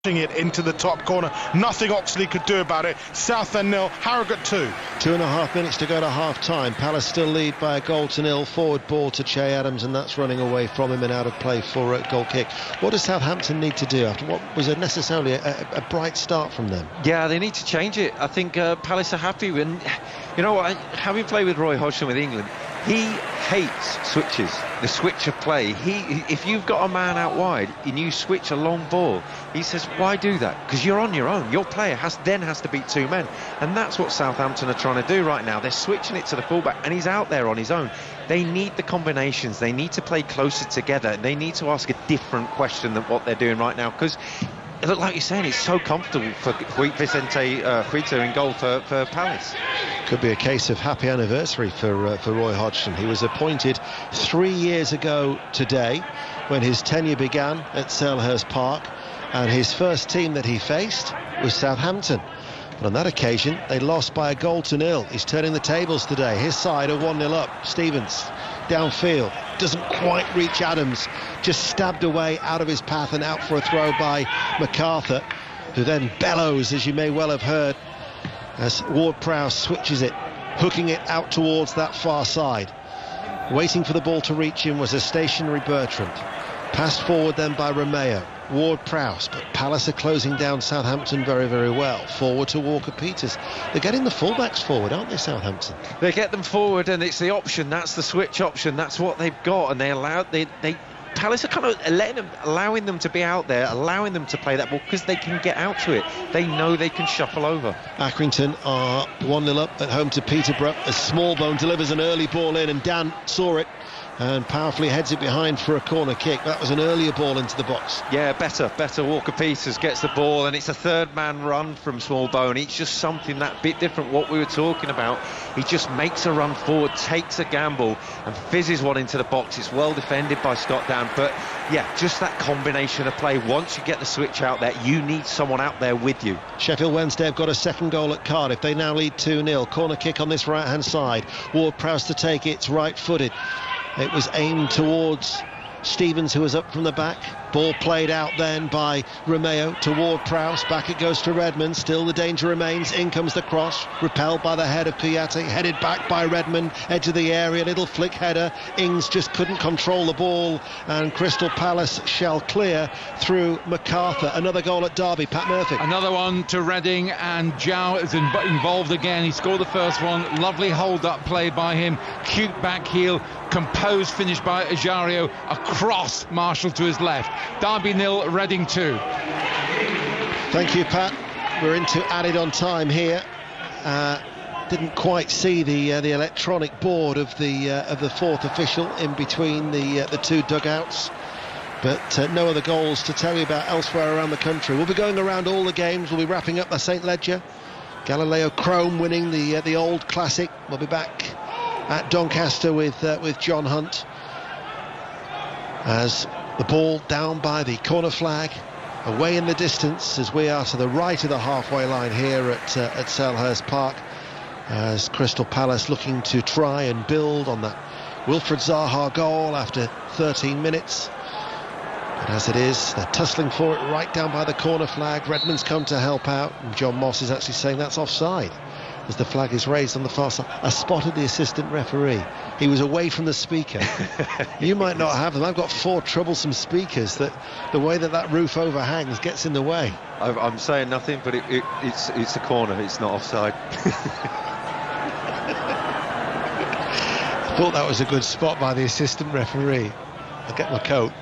it into the top corner. Nothing Oxley could do about it. Southend 0, Harrogate 2. 2.5 minutes to go to half-time. Palace still lead by 1-0. Forward ball to Che Adams, and that's running away from him and out of play for a goal kick. What does Southampton need to do after what was necessarily a bright start from them? Yeah, they need to change it. I think Palace are happy. And you know what? Having played with Roy Hodgson with England, he hates switches, the switch of play. If you've got a man out wide and you switch a long ball, he says, why do that? Because you're on your own. Your player has to beat two men. And that's what Southampton are trying to do right now. They're switching it to the fullback, and he's out there on his own. They need the combinations. They need to play closer together. They need to ask a different question than what they're doing right now, because like you're saying, it's so comfortable for Vicente Guaita in goal for Palace. Could be a case of happy anniversary for Roy Hodgson. He was appointed 3 years ago today when his tenure began at Selhurst Park, and his first team that he faced was Southampton. But on that occasion, they lost by 1-0. He's turning the tables today. His side are 1-0 up. Stevens downfield, doesn't quite reach Adams, just stabbed away out of his path and out for a throw by MacArthur, who then bellows, as you may well have heard, as Ward-Prowse switches it, hooking it out towards that far side. Waiting for the ball to reach him was a stationary Bertrand. Passed forward then by Romeo. Ward-Prowse, but Palace are closing down Southampton very, very well. Forward to Walker-Peters. They're getting the fullbacks forward, aren't they, Southampton? They get them forward, and it's the option. That's the switch option. That's what they've got, and Palace are kind of allowing them to be out there, allowing them to play that ball because they can get out to it. They know they can shuffle over. Accrington are 1-0 up at home to Peterborough as Smallbone delivers an early ball in, and Dan saw it and powerfully heads it behind for a corner kick. That was an earlier ball into the box. Yeah, better. Walker-Peters gets the ball, and it's a third-man run from Smallbone. It's just something that bit different, what we were talking about. He just makes a run forward, takes a gamble, and fizzes one into the box. It's well defended by Scott Dan, but yeah, just that combination of play. Once you get the switch out there, you need someone out there with you. Sheffield Wednesday have got a second goal at Cardiff. They now lead 2-0. Corner kick on this right-hand side. Ward-Prowse to take it. It's right-footed. It was aimed towards Stevens, who was up from the back. Ball played out then by Romeo to Ward-Prowse. Back it goes to Redmond. Still the danger remains. In comes the cross. Repelled by the head of Kouyaté. Headed back by Redmond. Edge of the area. Little flick header. Ings just couldn't control the ball. And Crystal Palace shall clear through MacArthur. Another goal at Derby. Pat Murphy. Another one to Reading, and Zhao is involved again. He scored the first one. Lovely hold-up play by him. Cute back heel. Composed finish by Ajario. Across Marshall to his left. Derby 0, Reading 2. Thank you, Pat. We're into added on time here. Didn't quite see the electronic board of the fourth official in between the two dugouts, but no other goals to tell you about elsewhere around the country. We'll be going around all the games. We'll be wrapping up the St Ledger. Galileo Chrome winning the old classic. We'll be back at Doncaster with John Hunt as the ball down by the corner flag, away in the distance as we are to the right of the halfway line here at Selhurst Park, as Crystal Palace looking to try and build on that Wilfred Zaha goal after 13 minutes. But as it is, they're tussling for it right down by the corner flag. Redmond's come to help out, and John Moss is actually saying that's offside as the flag is raised on the far side. I spotted the assistant referee. He was away from the speaker. You might not have them. I've got 4 troublesome speakers that the way that roof overhangs gets in the way. I'm saying nothing, but it's a corner. It's not offside. I thought that was a good spot by the assistant referee. I'll get my coat.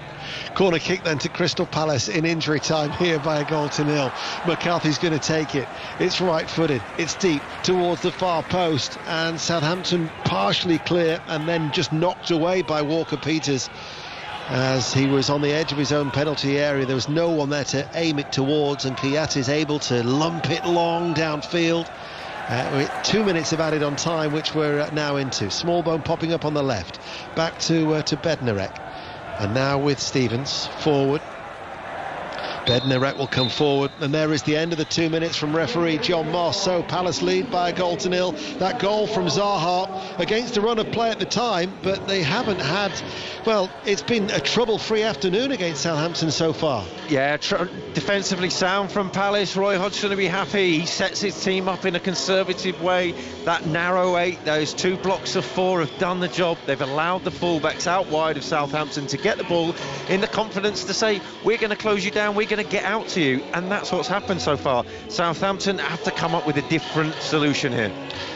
Corner kick then to Crystal Palace in injury time here by 1-0. McCarthy's going to take it. It's right-footed. It's deep towards the far post, and Southampton partially clear and then just knocked away by Walker-Peters as he was on the edge of his own penalty area. There was no one there to aim it towards, and Kouyaté's able to lump it long downfield. 2 minutes of added on time, which we're now into. Smallbone popping up on the left. Back to Bednarek. And now with Stevens forward. Bednarek will come forward, and there is the end of the 2 minutes from referee John Moss. So Palace lead by 1-0. That goal from Zaha against a run of play at the time, but they haven't had, well, it's been a trouble-free afternoon against Southampton so far. Yeah, defensively sound from Palace. Roy Hodgson will be happy. He sets his team up in a conservative way. That narrow 8, those 2 blocks of 4 have done the job. They've allowed the fullbacks out wide of Southampton to get the ball in the confidence to say, we're going to close you down, we're going to get out to you, and that's what's happened so far. Southampton have to come up with a different solution here.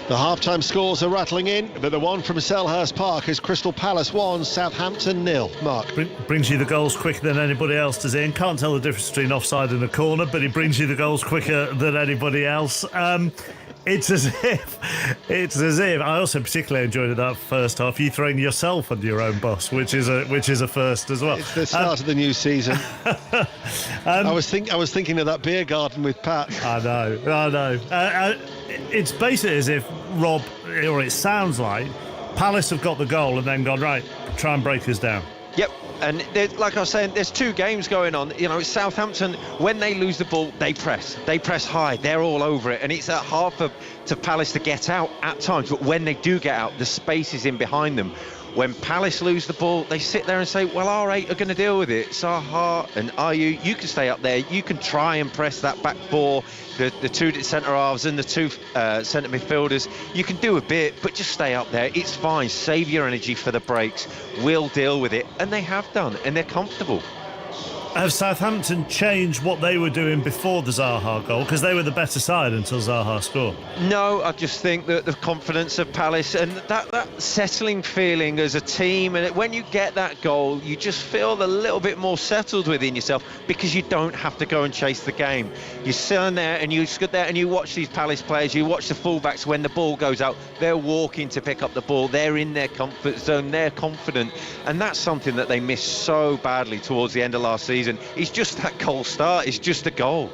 The half-time scores are rattling in, but the one from Selhurst Park is Crystal Palace 1, Southampton 0. Mark. Brings you the goals quicker than anybody else, does Ian? Can't tell the difference between offside and a corner, but he brings you the goals quicker than anybody else. It's as if I also particularly enjoyed that first half, you throwing yourself under your own bus, which is a first as well. It's the start of the new season. I was thinking of that beer garden with Pat. I know. It's basically as if Rob, or it sounds like Palace have got the goal and then gone, right, try and break us down. Yep. And like I was saying, there's 2 games going on. You know, Southampton, when they lose the ball, they press high, they're all over it, and it's hard to Palace to get out at times, but when they do get out, the space is in behind them. When Palace lose the ball, they sit there and say, well, our 8 are going to deal with it. Zaha and Ayew, you can stay up there, you can try and press that back 4, the 2 centre halves and the 2 centre midfielders. You can do a bit, but just stay up there. It's fine. Save your energy for the breaks. We'll deal with it. And they have done, and they're comfortable. Have Southampton changed what they were doing before the Zaha goal? Because they were the better side until Zaha scored. No, I just think that the confidence of Palace and that settling feeling as a team, and when you get that goal, you just feel a little bit more settled within yourself because you don't have to go and chase the game. You sit there and you sit there and you watch these Palace players, you watch the fullbacks when the ball goes out, they're walking to pick up the ball, they're in their comfort zone, they're confident, and that's something that they missed so badly towards the end of last season. It's just that cold start, it's just a goal.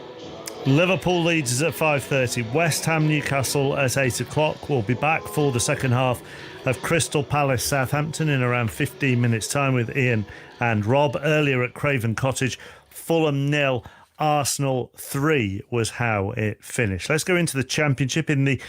Liverpool Leeds is at 5:30, West Ham Newcastle at 8 o'clock. We'll be back for the second half of Crystal Palace Southampton in around 15 minutes time with Ian and Rob. Earlier at Craven Cottage, Fulham 0, Arsenal 3 was how it finished. Let's go into the Championship in the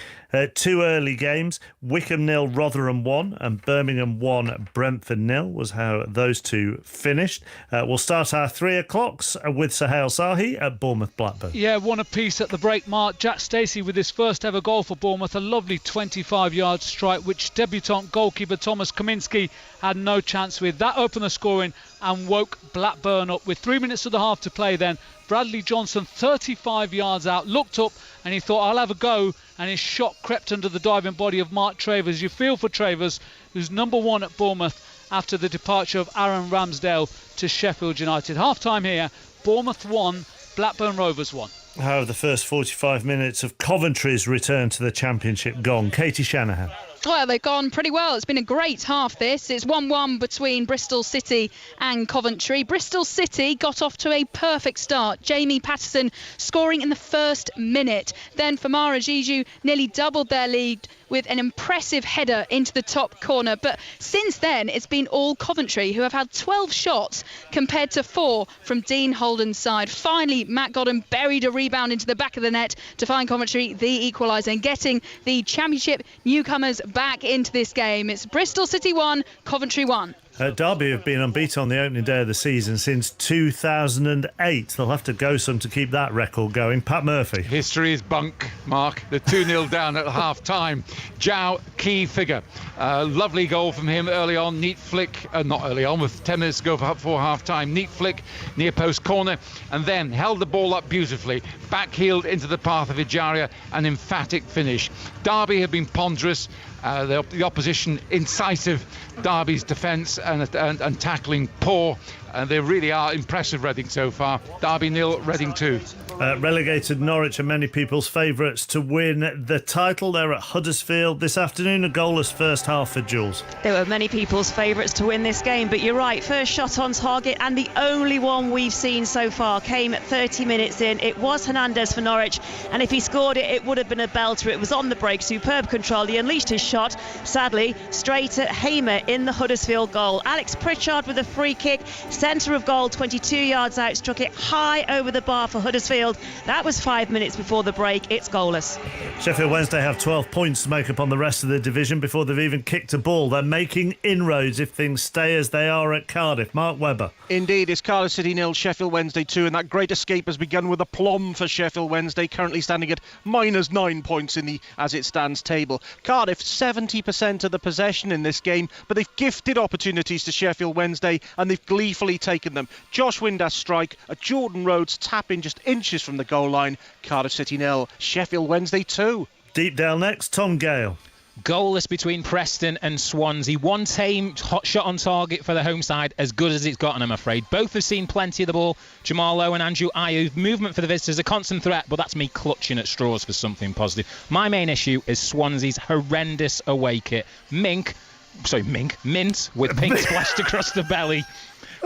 2 early games. Wycombe 0, Rotherham 1 and Birmingham 1, Brentford 0 was how those 2 finished. We'll start our 3 o'clocks with Sohail Sahi at Bournemouth Blackburn. Yeah, 1 apiece at the break, Mark. Jack Stacey with his first ever goal for Bournemouth, a lovely 25-yard strike which debutant goalkeeper Thomas Kaminski had no chance with. That opened the scoring and woke Blackburn up. With 3 minutes of the half to play then, Bradley Johnson 35 yards out, looked up and he thought, I'll have a go, and his shot crept under the diving body of Mark Travers. You feel for Travers, who's number 1 at Bournemouth after the departure of Aaron Ramsdale to Sheffield United. Half-time here, Bournemouth 1, Blackburn Rovers 1. How have the first 45 minutes of Coventry's return to the Championship gone? Katie Shanahan. Well, they've gone pretty well. It's been a great half this. It's 1-1 between Bristol City and Coventry. Bristol City got off to a perfect start. Jamie Patterson scoring in the first minute. Then Famara Jiju nearly doubled their lead with an impressive header into the top corner. But since then, it's been all Coventry, who have had 12 shots compared to 4 from Dean Holden's side. Finally, Matt Godden buried a rebound into the back of the net to find Coventry the equaliser and getting the Championship newcomers back into this game. It's Bristol City 1, Coventry 1. Derby have been unbeaten on the opening day of the season since 2008. They'll have to go some to keep that record going. Pat Murphy. History is bunk, Mark. They're 2-0 down at half-time. Zhao, key figure. Lovely goal from him early on. Neat flick, not early on, with 10 minutes to go for half-time. Neat flick, near post corner, and then held the ball up beautifully. Back-heeled into the path of Ejaria, an emphatic finish. Derby have been ponderous. The opposition incisive. Derby's defence and tackling poor. They really are impressive, Reading, so far. Derby 0, Reading 2. Relegated Norwich are many people's favourites to win the title. They're at Huddersfield this afternoon. A goalless first half for Jules. They were many people's favourites to win this game, but you're right, first shot on target and the only one we've seen so far came 30 minutes in. It was Hernandez for Norwich, and if he scored it, it would have been a belter. It was on the break, superb control. He unleashed his shot, sadly, straight at Hamer in the Huddersfield goal. Alex Pritchard with a free kick centre of goal, 22 yards out, struck it high over the bar for Huddersfield. That was 5 minutes before the break. It's goalless. Sheffield Wednesday have 12 points to make up on the rest of the division before they've even kicked a ball. They're making inroads if things stay as they are at Cardiff. Mark Webber. Indeed, it's Cardiff City 0, Sheffield Wednesday 2, and that great escape has begun with aplomb for Sheffield Wednesday, currently standing at -9 points in the as it stands table. Cardiff 70% of the possession in this game, but they've gifted opportunities to Sheffield Wednesday and they've gleefully taken them. Josh Windass strike, a Jordan Rhodes tap in just inches from the goal line. Cardiff City 0, Sheffield Wednesday 2. Deepdale next, Tom Gale. Goalless between Preston and Swansea. One tame hot shot on target for the home side, as good as it's gotten, I'm afraid. Both have seen plenty of the ball. Jamal Lowe and Andrew Ayew. Movement for the visitors, a constant threat, but that's me clutching at straws for something positive. My main issue is Swansea's horrendous away kit. Mint with pink splashed across the belly.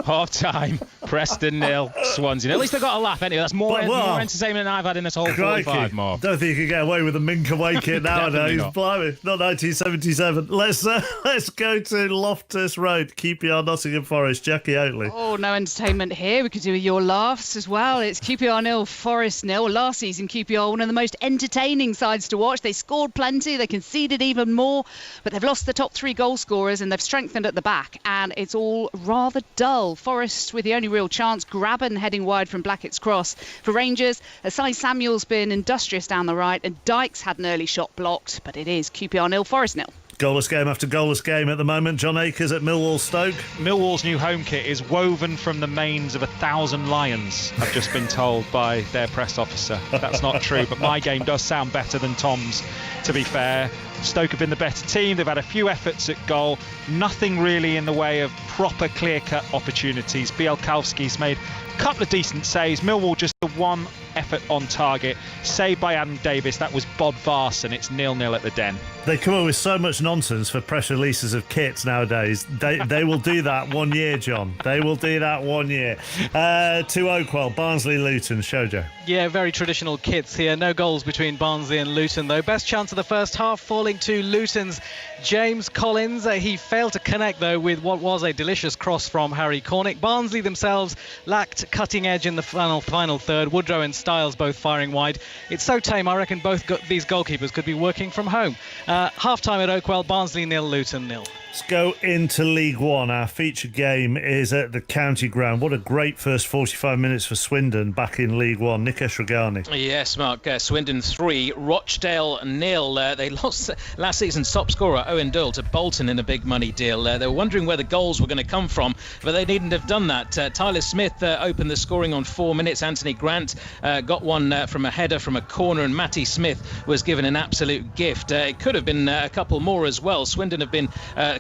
Half time, Preston 0, Swansea 0. At least I got a laugh anyway. That's more entertainment than I've had in this whole 45 more. Don't think you can get away with a mink away kit nowadays. Blimey, not 1977. Let's go to Loftus Road, QPR Nottingham Forest. Jackie Oatley. Oh, no entertainment here. We could do your laughs as well. It's QPR 0, Forest 0. Last season, QPR one of the most entertaining sides to watch. They scored plenty, they conceded even more, but they've lost the top 3 goal scorers and they've strengthened at the back, and it's all rather dull. Forest with the only real chance, Graben heading wide from Blackett's cross. For Rangers, Asai Samuel's been industrious down the right and Dykes had an early shot blocked, but it is QPR 0, Forest 0. Goalless game after goalless game at the moment. John Akers at Millwall Stoke. Millwall's new home kit is woven from the manes of 1,000 lions, I've just been told by their press officer. That's not true, but my game does sound better than Tom's, to be fair. Stoke have been the better team. They've had a few efforts at goal. Nothing really in the way of proper clear-cut opportunities. Bielkowski's made a couple of decent saves. Millwall just the one effort on target. Saved by Adam Davis. That was Bod Varson. It's 0-0 at the Den. They come up with so much nonsense for press releases of kits nowadays. They will do that 1 year, John. They will do that 1 year. To Oakwell, Barnsley, Luton, Shojo. Yeah, very traditional kits here. No goals between Barnsley and Luton, though. Best chance of the first half falling to Luton's James Collins. He failed to connect, though, with what was a delicious cross from Harry Cornick. Barnsley themselves lacked cutting edge in the final third. Woodrow and Styles both firing wide. It's so tame, I reckon both these goalkeepers could be working from home. Half-time at Oakwell, Barnsley 0, Luton 0. Let's go into League One. Our featured game is at the County Ground. What a great first 45 minutes for Swindon back in League One. Nikesh Ragani. Yes, Mark. Swindon 3, Rochdale 0. They lost last season's top scorer, Owen Doyle, to Bolton in a big money deal. They were wondering where the goals were going to come from, but they needn't have done that. Tyler Smith opened the scoring on 4 minutes. Anthony Grant got one from a header from a corner, and Matty Smith was given an absolute gift. It could have been a couple more as well. Swindon have been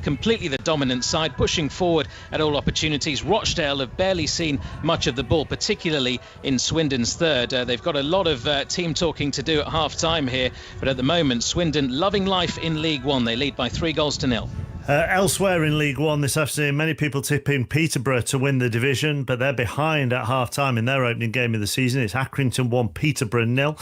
completely the dominant side, pushing forward at all opportunities. Rochdale have barely seen much of the ball, particularly in Swindon's third. They've got a lot of team talking to do at half-time here, but at the moment, Swindon loving life in League One. They lead by 3-0. Elsewhere in League One this afternoon, many people tipping Peterborough to win the division, but they're behind at half-time in their opening game of the season. It's Accrington 1, Peterborough 0.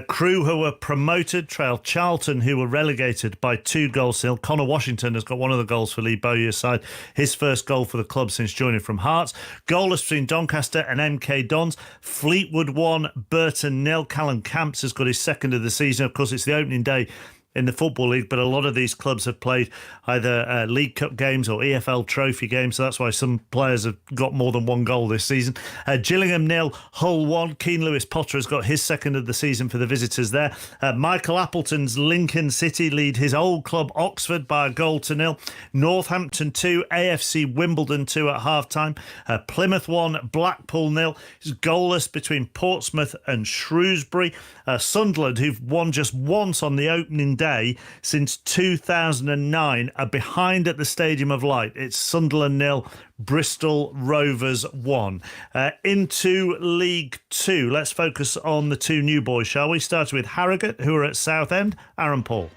Crewe, who were promoted, trail Charlton, who were relegated by 2-0. Connor Washington has got one of the goals for Lee Bowyer's side, his first goal for the club since joining from Hearts. Goalless between Doncaster and MK Dons. Fleetwood 1, Burton 0. Callum Camps has got his second of the season. Of course, it's the opening day in the Football League, but a lot of these clubs have played either League Cup games or EFL Trophy games, so that's why some players have got more than one goal this season. Gillingham 0, Hull 1. Keane Lewis Potter has got his second of the season for the visitors there. Michael Appleton's Lincoln City lead his old club Oxford by 1-0. Northampton 2, AFC Wimbledon 2 at half-time. Plymouth 1, Blackpool 0. It's goalless between Portsmouth and Shrewsbury. Sunderland, who've won just once on the opening day since 2009, are behind at the Stadium of Light. It's Sunderland 0, Bristol Rovers 1. Into League 2, let's focus on the two new boys, shall we? Starting with Harrogate, who are at Southend. Aaron Paul.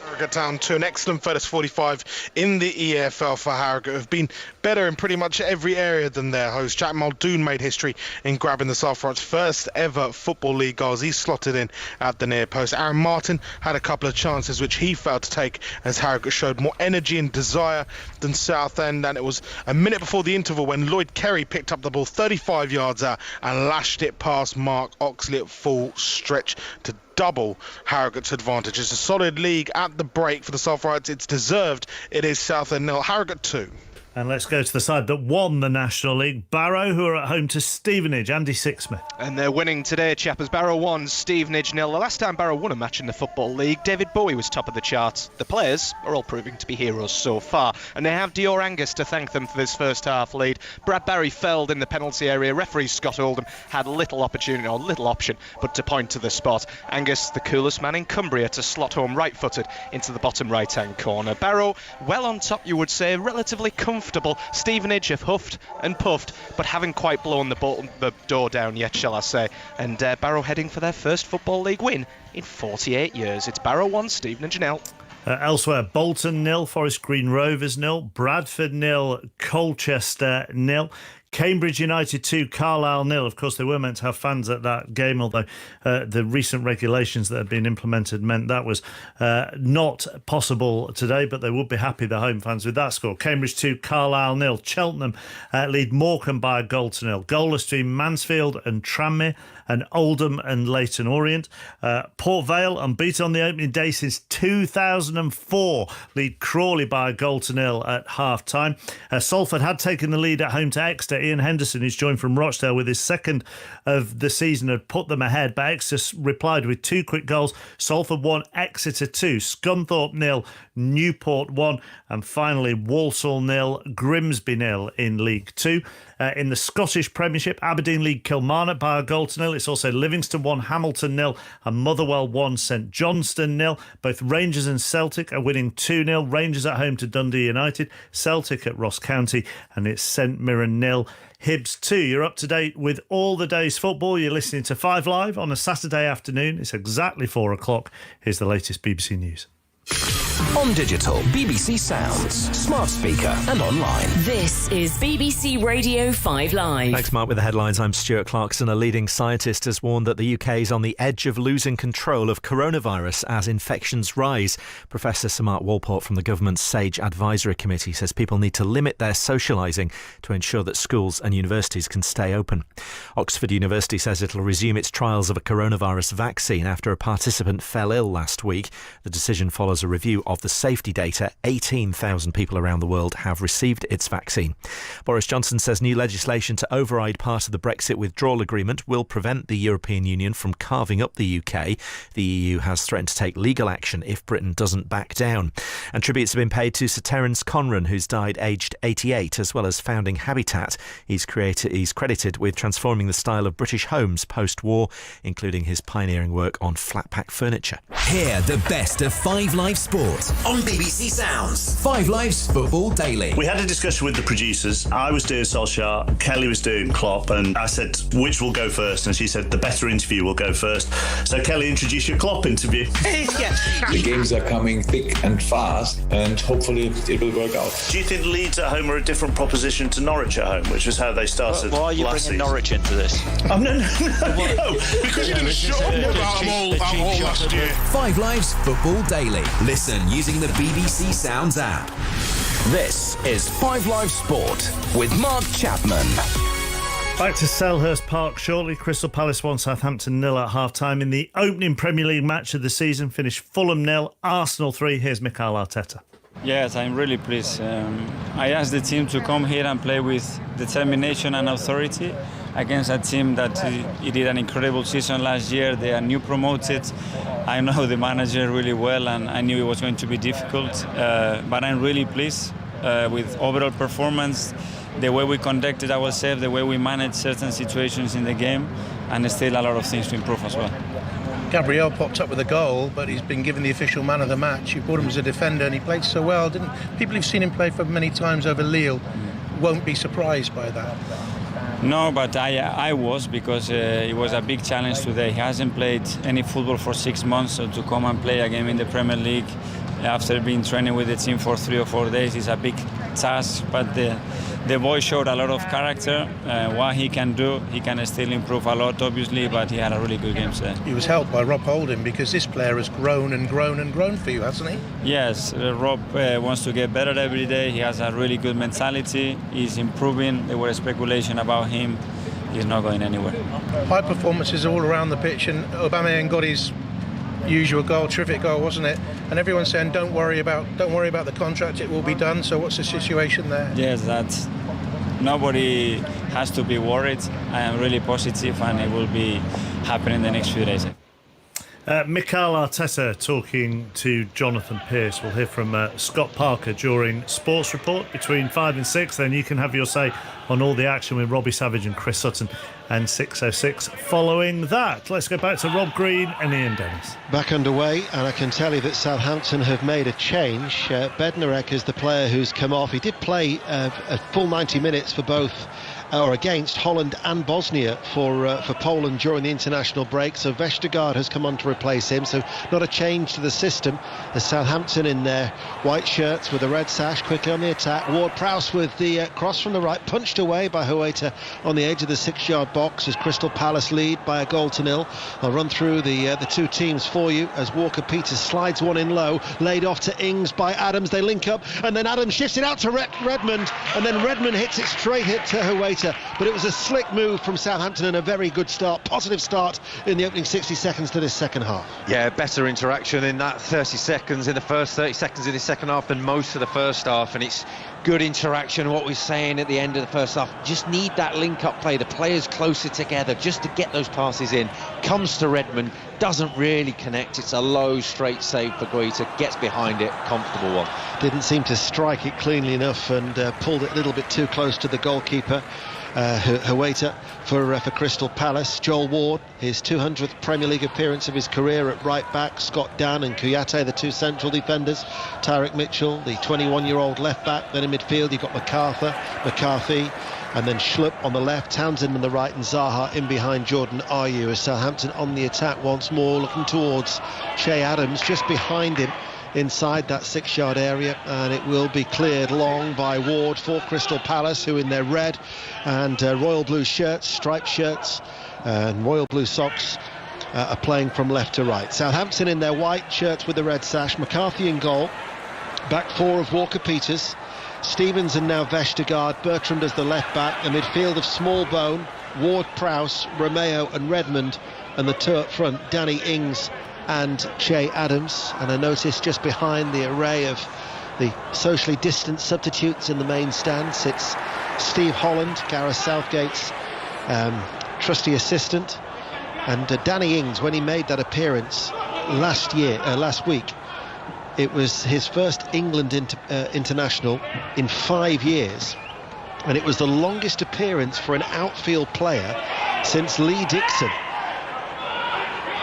Harrogate down to an excellent first 45 in the EFL for Harrogate, who've been better in pretty much every area than their host. Jack Muldoon made history in grabbing the Southwark's first ever Football League goals. He slotted in at the near post. Aaron Martin had a couple of chances which he failed to take, as Harrogate showed more energy and desire than Southend. And it was a minute before the interval when Lloyd Kerry picked up the ball 35 yards out and lashed it past Mark Oxley at full stretch to double Harrogate's advantage. It's a solid league at the break for the Southrights. It's deserved. It is Southend 0, Harrogate 2. And let's go to the side that won the National League, Barrow, who are at home to Stevenage. Andy Sixsmith. And they're winning today, chappers. Barrow 1, Stevenage 0. The last time Barrow won a match in the Football League, David Bowie was top of the charts. The players are all proving to be heroes so far, and they have Dior Angus to thank them for this first half lead. Brad Barry felled in the penalty area. Referee Scott Oldham had little opportunity or little option but to point to the spot. Angus, the coolest man in Cumbria, to slot home right-footed into the bottom right-hand corner. Barrow, well on top, you would say, relatively comfortable. Stevenage have huffed and puffed, but haven't quite blown the door down yet, shall I say. And Barrow heading for their first Football League win in 48 years. It's Barrow 1, Stevenage 0. Elsewhere, Bolton 0, Forest Green Rovers 0, Bradford 0, Colchester 0. Cambridge United 2, Carlisle 0. Of course, they were meant to have fans at that game, although the recent regulations that had been implemented meant that was not possible today, but they would be happy, the home fans, with that score. Cambridge 2, Carlisle 0. Cheltenham lead Morecambe by a goal to 0. Goalless between Mansfield and Tranmere, and Oldham and Leyton Orient. Port Vale, unbeaten on the opening day since 2004, lead Crawley by a goal to 0 at half-time. Salford had taken the lead at home to Exeter. Ian Henderson, who's joined from Rochdale with his second of the season, had put them ahead, but Exeter replied with 2 quick goals. Salford 1, Exeter 2, Scunthorpe 0, Newport 1, and finally Walsall 0, Grimsby 0 in League 2. In the Scottish Premiership, Aberdeen lead Kilmarnock by a goal to 0. It's also Livingston 1, Hamilton 0, and Motherwell 1, St Johnstone 0. Both Rangers and Celtic are winning 2-0. Rangers at home to Dundee United, Celtic at Ross County, and it's St Mirren 0, Hibs 2. You're up to date with all the day's football. You're listening to 5 Live on a Saturday afternoon. It's exactly 4 o'clock. Here's the latest BBC News. On digital, BBC Sounds, smart speaker and online. This is BBC Radio 5 Live. Thanks, Mark. With the headlines, I'm Stuart Clarkson. A leading scientist has warned that the UK is on the edge of losing control of coronavirus as infections rise. Professor Sir Mark Walport from the government's SAGE Advisory Committee says people need to limit their socialising to ensure that schools and universities can stay open. Oxford University says it'll resume its trials of a coronavirus vaccine after a participant fell ill last week. The decision follows a review of the safety data. 18,000 people around the world have received its vaccine. Boris Johnson says new legislation to override part of the Brexit withdrawal agreement will prevent the European Union from carving up the UK. The EU has threatened to take legal action if Britain doesn't back down. And tributes have been paid to Sir Terence Conran, who's died aged 88, as well as founding Habitat. He's credited with transforming the style of British homes post-war, including his pioneering work on flat-pack furniture. Hear the best of 5 Live Sport on BBC Sounds. 5 Live's Football Daily. We had a discussion with the producers. I was doing Solskjaer, Kelly was doing Klopp, and I said, which will go first? And she said, the better interview will go first. So Kelly, introduce your Klopp interview. The games are coming thick and fast, and hopefully it will work out. Do you think Leeds at home are a different proposition to Norwich at home, which was how they started? Why are you bringing season? Norwich into this? No, because you didn't shut up about them all last year. 5 Live's Football Daily. Listen using the BBC Sounds app. This is 5 Live Sport with Mark Chapman. Back to Selhurst Park shortly. Crystal Palace 1, Southampton 0 at half-time. In the opening Premier League match of the season, finished Fulham 0, Arsenal 3. Here's Mikel Arteta. Yes, I'm really pleased. I asked the team to come here and play with determination and authority against a team that he did an incredible season last year. They are new promoted. I know the manager really well, and I knew it was going to be difficult. But I'm really pleased with overall performance, the way we conducted ourselves, the way we managed certain situations in the game, and still a lot of things to improve as well. Gabriel popped up with a goal, but he's been given the official man of the match. You brought him as a defender, and he played so well. People who've seen him play for many times over Lille won't be surprised by that. No, but I was, because it was a big challenge today. He hasn't played any football for 6 months, so to come and play again in the Premier League, After being training with the team for 3 or 4 days, it's a big task, but the boy showed a lot of character. What he can do, he can still improve a lot, obviously, but he had a really good game today. He was helped by Rob Holding, because this player has grown and grown and grown for you, hasn't he? Yes, Rob wants to get better every day. He has a really good mentality. He's improving. There was speculation about him. He's not going anywhere. High performances all around the pitch, and Aubameyang got his usual goal, terrific goal, wasn't it? And everyone's saying don't worry about the contract, it will be done. So what's the situation there? Yes, that's nobody has to be worried. I am really positive, and it will be happening in the next few days. Mikel Arteta talking to Jonathan Pearce. We'll hear from Scott Parker during Sports Report between 5 and 6. Then you can have your say on all the action with Robbie Savage and Chris Sutton and 6:06 following that. Let's go back to Rob Green and Ian Dennis. Back underway, and I can tell you that Southampton have made a change. Bednarek is the player who's come off. He did play a full 90 minutes for both or against Holland and Bosnia for Poland during the international break. So Vestergaard has come on to replace him. So not a change to the system. The Southampton in their white shirts with a red sash quickly on the attack. Ward-Prowse with the cross from the right, punched away by Huerta on the edge of the 6-yard box as Crystal Palace lead by a 1-0. I'll run through the two teams for you as Walker-Peters slides one in low, laid off to Ings by Adams. They link up, and then Adams shifts it out to Redmond, and then Redmond hits it straight hit to Huerta. But it was a slick move from Southampton and a very good start, positive start in the opening 60 seconds to this second half. Yeah, better interaction in that 30 seconds, in the first 30 seconds of the second half than most of the first half, and it's good interaction. What we're saying at the end of the first half, just need that link-up play, the players closer together just to get those passes in. Comes to Redmond, doesn't really connect. It's a low, straight save for Guaita, gets behind it, comfortable one. Didn't seem to strike it cleanly enough and pulled it a little bit too close to the goalkeeper. Huerta for Crystal Palace. Joel Ward, his 200th Premier League appearance of his career at right back. Scott Dan and Kouyaté, the two central defenders. Tyrick Mitchell, the 21-year-old left back. Then in midfield you've got McCarthy, and then Schlupp on the left, Townsend on the right, and Zaha in behind Jordan Ayew as Southampton on the attack once more, looking towards Che Adams, just behind him inside that 6-yard area, and it will be cleared long by Ward for Crystal Palace, who in their red and royal blue shirts, striped shirts and royal blue socks are playing from left to right. Southampton in their white shirts with the red sash. McCarthy in goal, back four of Walker-Peters, Stevens and now Vestergaard, Bertrand as the left back, a midfield of Smallbone, Ward-Prowse, Romeo and Redmond, and the two up front, Danny Ings and Che Adams. And I notice just behind the array of the socially distant substitutes in the main stand sits Steve Holland, Gareth Southgate's trusty assistant, and Danny Ings, when he made that appearance last week, it was his first England international in 5 years, and it was the longest appearance for an outfield player since Lee Dixon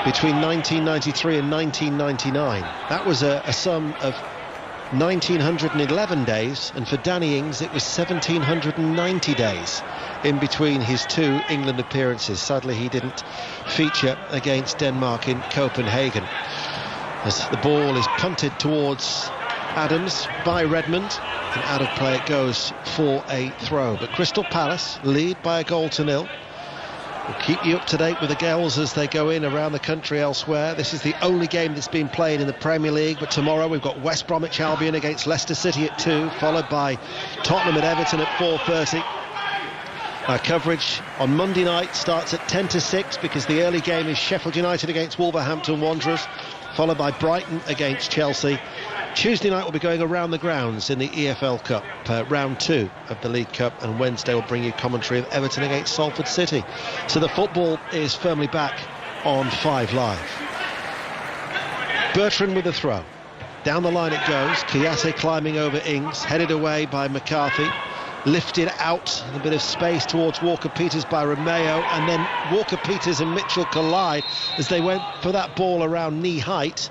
between 1993 and 1999. That was a sum of 1911 days, and for Danny Ings it was 1790 days in between his two England appearances. Sadly, he didn't feature against Denmark in Copenhagen. As the ball is punted towards Adams by Redmond, and out of play it goes for a throw. But Crystal Palace lead by a 1-0. We'll keep you up to date with the goals as they go in around the country elsewhere. This is the only game that's been played in the Premier League, but tomorrow we've got West Bromwich Albion against Leicester City at 2, followed by Tottenham and Everton at 4:30. Our coverage on Monday night starts at 10 to 6 because the early game is Sheffield United against Wolverhampton Wanderers, followed by Brighton against Chelsea. Tuesday night we'll be going around the grounds in the EFL Cup, round 2 of the League Cup, and Wednesday will bring you commentary of Everton against Salford City. So the football is firmly back on 5 Live. Bertrand with the throw. Down the line it goes. Kouyaté climbing over Ings, headed away by McCarthy. Lifted out, a bit of space towards Walker-Peters by Romeo, and then Walker-Peters and Mitchell collide as they went for that ball around knee height.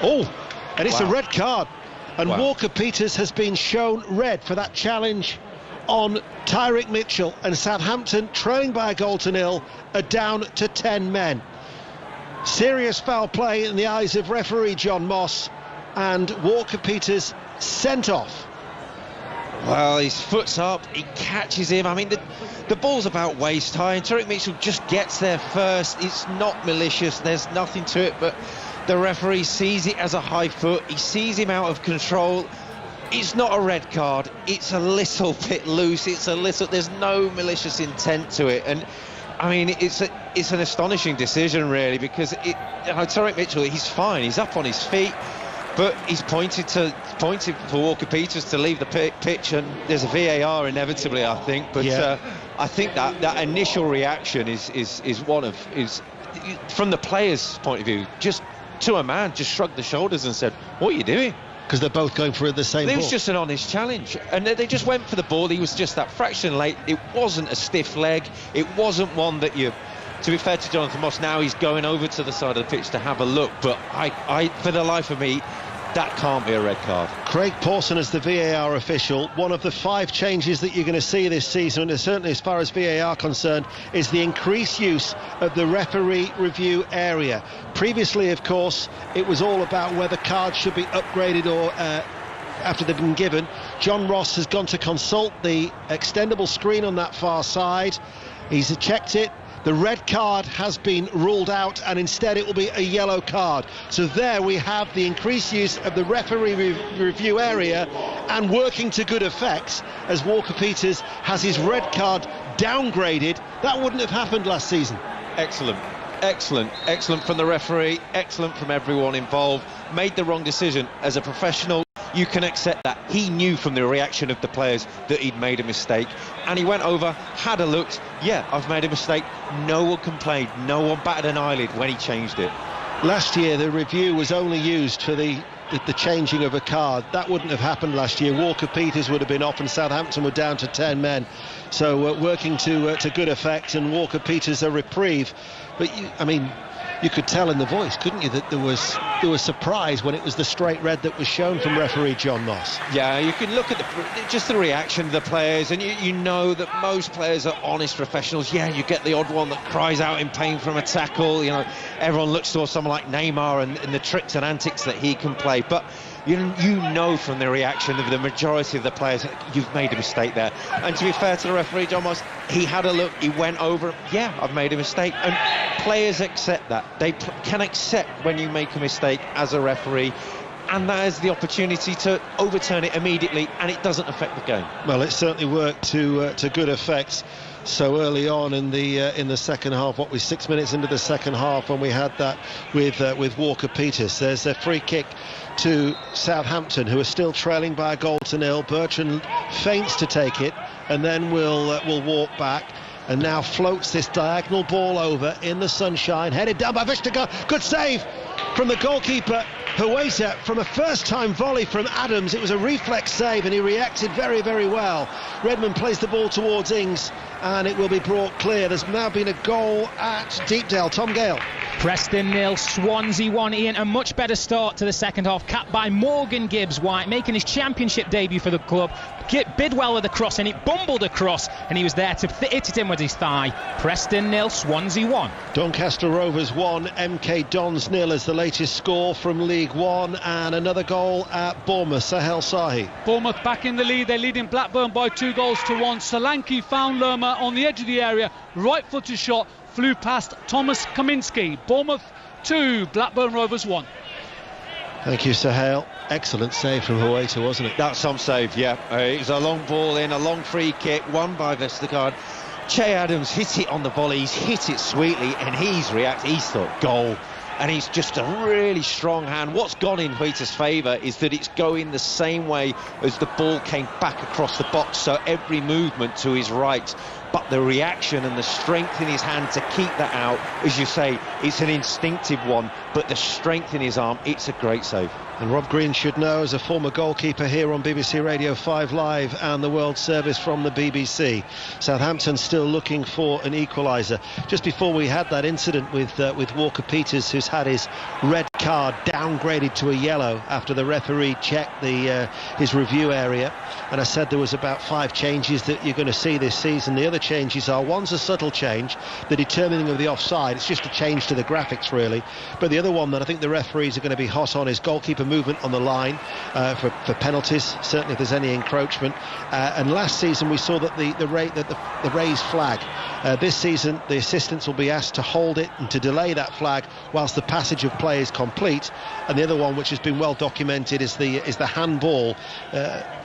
Oh, and it's a red card, and Walker-Peters has been shown red for that challenge on Tyrick Mitchell, and Southampton, trailing by a 0 are down to 10 men. Serious foul play in the eyes of referee John Moss, and Walker-Peters sent off. Well, his foot's up, he catches him. I mean, the ball's about waist high, and Tariq Mitchell just gets there first. It's not malicious, there's nothing to it, but the referee sees it as a high foot. He sees him out of control. It's not a red card, it's a little bit loose, there's no malicious intent to it. And I mean, it's an astonishing decision, really, because Tariq Mitchell, he's fine, he's up on his feet, but he's pointed for Walker-Peters to leave the pitch, and there's a VAR inevitably, I think. But I think that initial reaction is from the player's point of view, just to a man, just shrugged the shoulders and said, "What are you doing?" Because they're both going for the same ball. It was just an honest challenge, and they just went for the ball. He was just that fraction late. It wasn't a stiff leg. It wasn't one that you. To be fair to Jonathan Moss, now he's going over to the side of the pitch to have a look. But I for the life of me, that can't be a red card. Craig Pawson as the VAR official. One of the 5 changes that you're going to see this season, and certainly as far as VAR concerned, is the increased use of the referee review area. Previously, of course, it was all about whether cards should be upgraded or after they've been given. John Ross has gone to consult the extendable screen on that far side. He's checked it. The red card has been ruled out, and instead it will be a yellow card. So there we have the increased use of the referee review area, and working to good effect as Walker-Peters has his red card downgraded. That wouldn't have happened last season. Excellent from the referee, excellent from everyone involved. Made the wrong decision. As a professional, you can accept that. He knew from the reaction of the players that he'd made a mistake, and he went over, had a look. Yeah, I've made a mistake. No one complained, no one batted an eyelid when he changed it. Last year the review was only used for the changing of a card. That wouldn't have happened last year. Walker-Peters would have been off and Southampton were down to 10 men. So working to good effect, and Walker-Peters a reprieve. But you could tell in the voice, couldn't you, that there was surprise when it was the straight red that was shown from referee John Moss. Yeah, you can look at just the reaction of the players, and you know that most players are honest professionals. Yeah, you get the odd one that cries out in pain from a tackle. You know, everyone looks towards someone like Neymar and the tricks and antics that he can play. But you know from the reaction of the majority of the players, you've made a mistake there. And to be fair to the referee, John Moss, he had a look, he went over, yeah, I've made a mistake. And players accept that. They can accept when you make a mistake as a referee, and that is the opportunity to overturn it immediately, and it doesn't affect the game. Well, it certainly worked to good effect. So early on in the second half, 6 minutes into the second half, when we had that with Walker-Peters, there's a free kick to Southampton, who are still trailing by a 1-0. Bertrand feints to take it, and then will walk back, and now floats this diagonal ball over in the sunshine, headed down by Vestergaard. Good save from the goalkeeper Huwaita from a first-time volley from Adams. It was a reflex save, and he reacted very, very well. Redmond plays the ball towards Ings, and it will be brought clear. There's now been a goal at Deepdale. Tom Gale. Preston 0, Swansea 1. Ian, a much better start to the second half, capped by Morgan Gibbs-White, making his championship debut for the club. Bidwell with a cross, and it bumbled across, and he was there to hit it in with his thigh. Preston 0, Swansea 1. Doncaster Rovers 1, MK Dons 0 is the latest score from League One, and another goal at Bournemouth. Sahel Sahi. Bournemouth back in the lead. They're leading Blackburn by 2-1. Solanke found Lerma on the edge of the area. Right footed shot flew past Thomas Kaminski. Bournemouth 2, Blackburn Rovers 1. Thank you, Sahel. Excellent save from Huwaita, wasn't it? That's some save, yeah. It was a long ball in, a long free kick, won by Vestergaard. Che Adams hit it on the volley, he's hit it sweetly, and he's reacted. He's thought, goal. And he's just a really strong hand. What's gone in Huwaita's favour is that it's going the same way as the ball came back across the box, so every movement to his right. But the reaction and the strength in his hand to keep that out, as you say, it's an instinctive one, but the strength in his arm, it's a great save. And Rob Green should know, as a former goalkeeper here on BBC Radio 5 Live and the World Service from the BBC, Southampton still looking for an equaliser. Just before we had that incident with Walker-Peters, who's had his red card downgraded to a yellow after the referee checked his review area. And I said there was about 5 changes that you're going to see this season. The other changes are, one's a subtle change, the determining of the offside. It's just a change to the graphics, really. But the other one that I think the referees are going to be hot on is goalkeeper movement on the line for penalties, certainly if there's any encroachment. And last season we saw that the raised flag. This season the assistants will be asked to hold it and to delay that flag whilst the passage of play is complete. And the other one, which has been well documented, is the handball.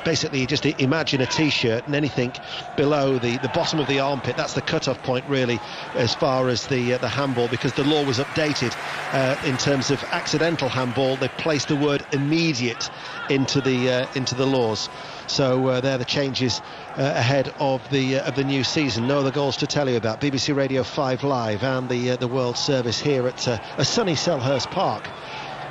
Basically, you just imagine a t-shirt and anything below the bottom of the armpit, that's the cut-off point really as far as the handball, because the law was updated in terms of accidental handball. They placed the word immediate into the laws. So they're the changes ahead of the new season. No other goals to tell you about. BBC Radio 5 Live and the World Service here at a sunny Selhurst Park,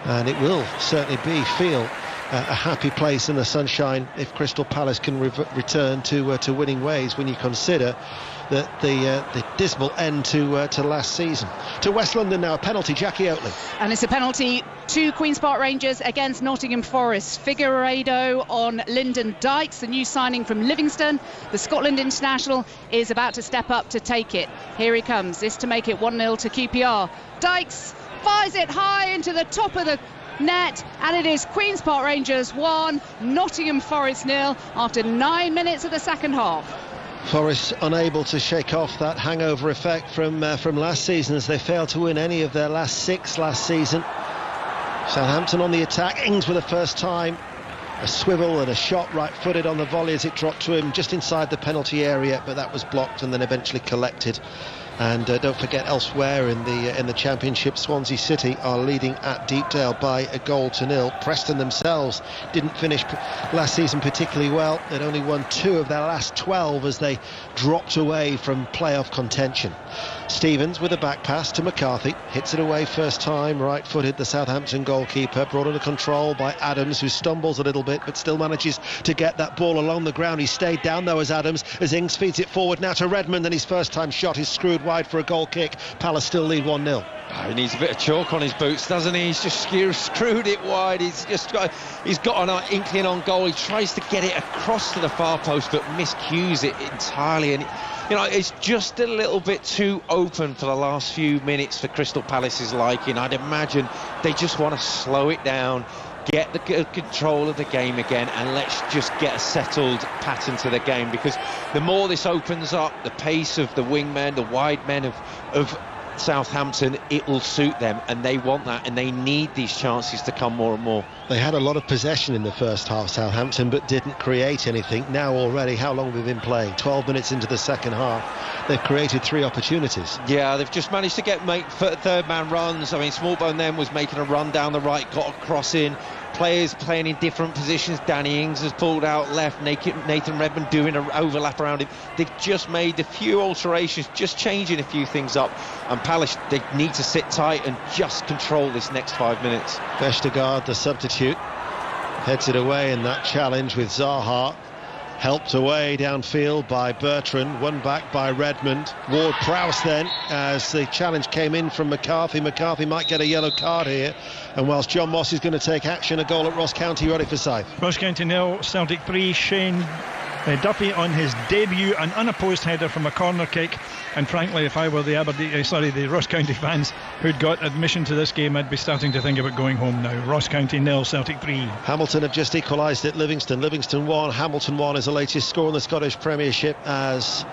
and it will certainly feel a happy place in the sunshine if Crystal Palace can return to winning ways, when you consider that the dismal end to last season. To West London now, a penalty, Jackie Oatley. And it's a penalty to Queen's Park Rangers against Nottingham Forest. Figueiredo on Lyndon Dykes, the new signing from Livingston. The Scotland international is about to step up to take it. Here he comes, this to make it 1-0 to QPR. Dykes fires it high into the top of the net, and it is Queen's Park Rangers 1, Nottingham Forest 0 after 9 minutes of the second half. Forest unable to shake off that hangover effect from last season, as they failed to win any of their last 6 last season. Southampton on the attack. Ings for the first time, a swivel and a shot right-footed on the volley as it dropped to him just inside the penalty area, but that was blocked and then eventually collected. And don't forget, elsewhere in the Championship, Swansea City are leading at Deepdale by 1-0. Preston themselves didn't finish last season particularly well. They'd only won 2 of their last 12 as they dropped away from playoff contention. Stevens with a back pass to McCarthy, hits it away first time, right-footed, the Southampton goalkeeper, brought under control by Adams, who stumbles a little bit but still manages to get that ball along the ground. He stayed down though as Ings feeds it forward now to Redmond, and his first time shot is screwed wide for a goal kick. Palace still lead 1-0. He needs a bit of chalk on his boots, doesn't he? He's just screwed it wide. He's got an inkling on goal. He tries to get it across to the far post but miscues it entirely, and it's just a little bit too open for the last few minutes for Crystal Palace's liking. I'd imagine they just want to slow it down, get the control of the game again, and let's just get a settled pattern to the game, because the more this opens up, the pace of the wingmen, the wide men of Southampton, it will suit them, and they want that, and they need these chances to come more and more. They had a lot of possession in the first half, Southampton, but didn't create anything. Now already, how long have we been playing? 12 minutes into the second half, they've created 3 opportunities. Yeah, they've just managed to make third man runs. I mean, Smallbone then was making a run down the right, got a cross in. Players playing in different positions. Danny Ings has pulled out left, Nathan Redmond doing an overlap around him. They've just made a few alterations, just changing a few things up, and Palace, they need to sit tight and just control this next 5 minutes. Vestergaard, the substitute, heads it away in that challenge with Zaha. Helped away downfield by Bertrand, won back by Redmond. Ward-Prowse then, as the challenge came in from McCarthy. McCarthy might get a yellow card here, and whilst John Moss is going to take action, a goal at Ross County ready for Scythe. Ross County 0, Celtic 3. Shane Duffy on his debut, an unopposed header from a corner kick, and frankly, if I were the Ross County fans who'd got admission to this game, I'd be starting to think about going home now. Ross County 0, Celtic 3. Hamilton have just equalised at Livingston. Livingston 1, Hamilton 1 is the latest score in the Scottish Premiership, as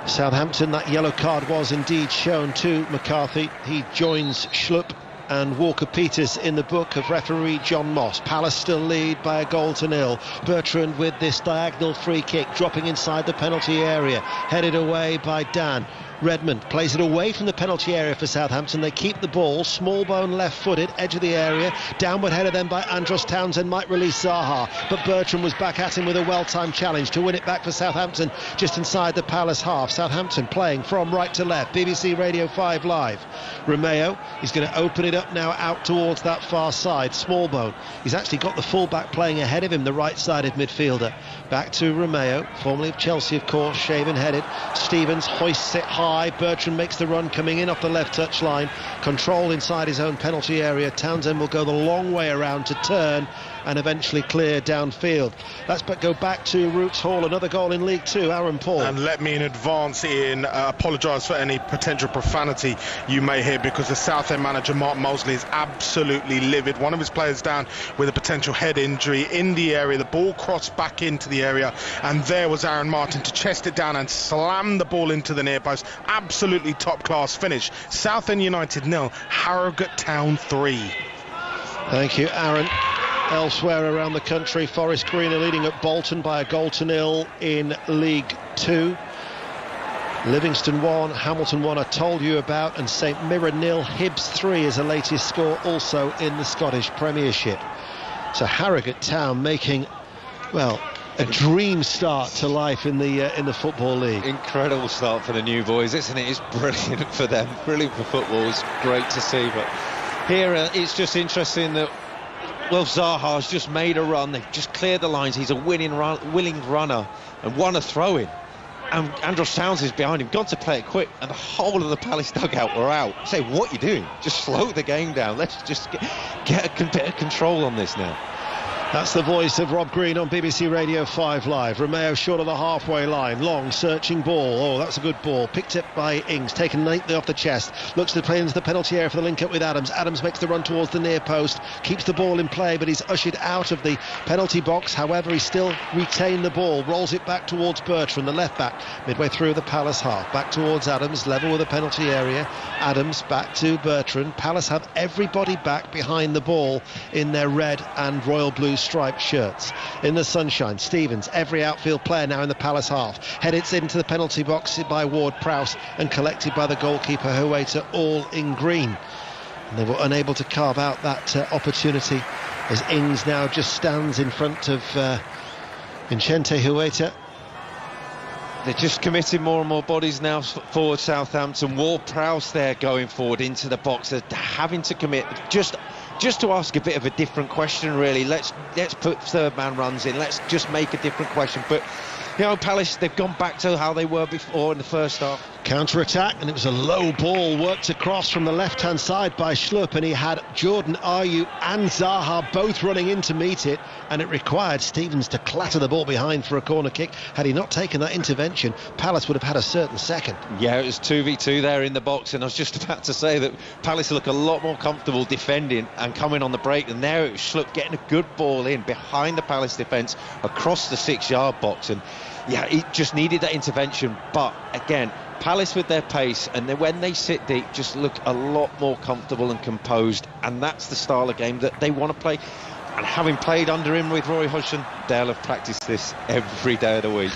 Southampton, that yellow card was indeed shown to McCarthy. He joins Schlupp and Walker-Peters in the book of referee John Moss. Palace still lead by 1-0. Bertrand with this diagonal free kick, dropping inside the penalty area, headed away by Dan. Redmond plays it away from the penalty area for Southampton. They keep the ball. Smallbone left-footed, edge of the area. Downward header then by Andros Townsend, might release Zaha. But Bertrand was back at him with a well-timed challenge to win it back for Southampton just inside the Palace half. Southampton playing from right to left. BBC Radio 5 Live. Romeo is going to open it up now out towards that far side. Smallbone, he's actually got the full-back playing ahead of him, the right-sided midfielder. Back to Romeo, formerly of Chelsea, of course, shaven-headed. Stevens hoists it high high. Bertrand makes the run, coming in off the left touch line. Control inside his own penalty area. Townsend will go the long way around to turn and eventually clear downfield. Let's go back to Roots Hall. Another goal in League Two. Aaron Paul. And let me in advance, Ian, apologise for any potential profanity you may hear, because the Southend manager Mark Mosley is absolutely livid. One of his players down with a potential head injury in the area. The ball crossed back into the area, and there was Aaron Martin to chest it down and slam the ball into the near post. Absolutely top class finish. Southend United 0, Harrogate Town 3. Thank you, Aaron. Elsewhere around the country, Forest Green are leading at Bolton by 1-0 in League Two. Livingston 1, Hamilton 1 I told you about, and St Mirren 0, Hibs 3 is the latest score also in the Scottish Premiership. So Harrogate Town making, well, a dream start to life in the Football League. Incredible start for the new boys, isn't it? It's brilliant for them, brilliant for football. It's great to see, but here it's just interesting that, well, Zaha's just made a run. They've just cleared the lines. He's a willing runner and won a throw-in. And Andros Townsend's behind him, gone to play it quick, and the whole of the Palace dugout were out. Say, what are you doing? Just slow the game down. Let's just get a bit of control on this now. That's the voice of Rob Green on BBC Radio 5 Live. Romeo short of the halfway line. Long, searching ball. Oh, that's a good ball. Picked up by Ings. Taken neatly off the chest. Looks to play into the penalty area for the link-up with Adams. Adams makes the run towards the near post. Keeps the ball in play, but he's ushered out of the penalty box. However, he still retained the ball. Rolls it back towards Bertrand, the left-back. Midway through the Palace half. Back towards Adams. Level with the penalty area. Adams back to Bertrand. Palace have everybody back behind the ball in their red and royal blue striped shirts. In the sunshine, Stevens, every outfield player now in the Palace half, headed into the penalty box by Ward-Prowse and collected by the goalkeeper Huwaita, all in green. And they were unable to carve out that opportunity, as Ings now just stands in front of Vincente Huwaita. They're just committing more and more bodies now forward, Southampton. Ward-Prowse there going forward into the box. They're having to commit just to ask a bit of a different question, really. Let's put third man runs in. Let's just make a different question. But, you know, Palace, they've gone back to how they were before in the first half. Counter-attack, and it was a low ball worked across from the left-hand side by Schlupp, and he had Jordan Ayew and Zaha both running in to meet it, and it required Stevens to clatter the ball behind for a corner kick. Had he not taken that intervention, Palace would have had a certain second. Yeah, it was 2v2 there in the box, and I was just about to say that Palace look a lot more comfortable defending and coming on the break, and there it was Schlupp getting a good ball in behind the Palace defence across the 6-yard box, and yeah, he just needed that intervention. But again, Palace with their pace, and then when they sit deep, just look a lot more comfortable and composed, and that's the style of game that they want to play. And having played under him with Roy Hodgson, they'll have practiced this every day of the week.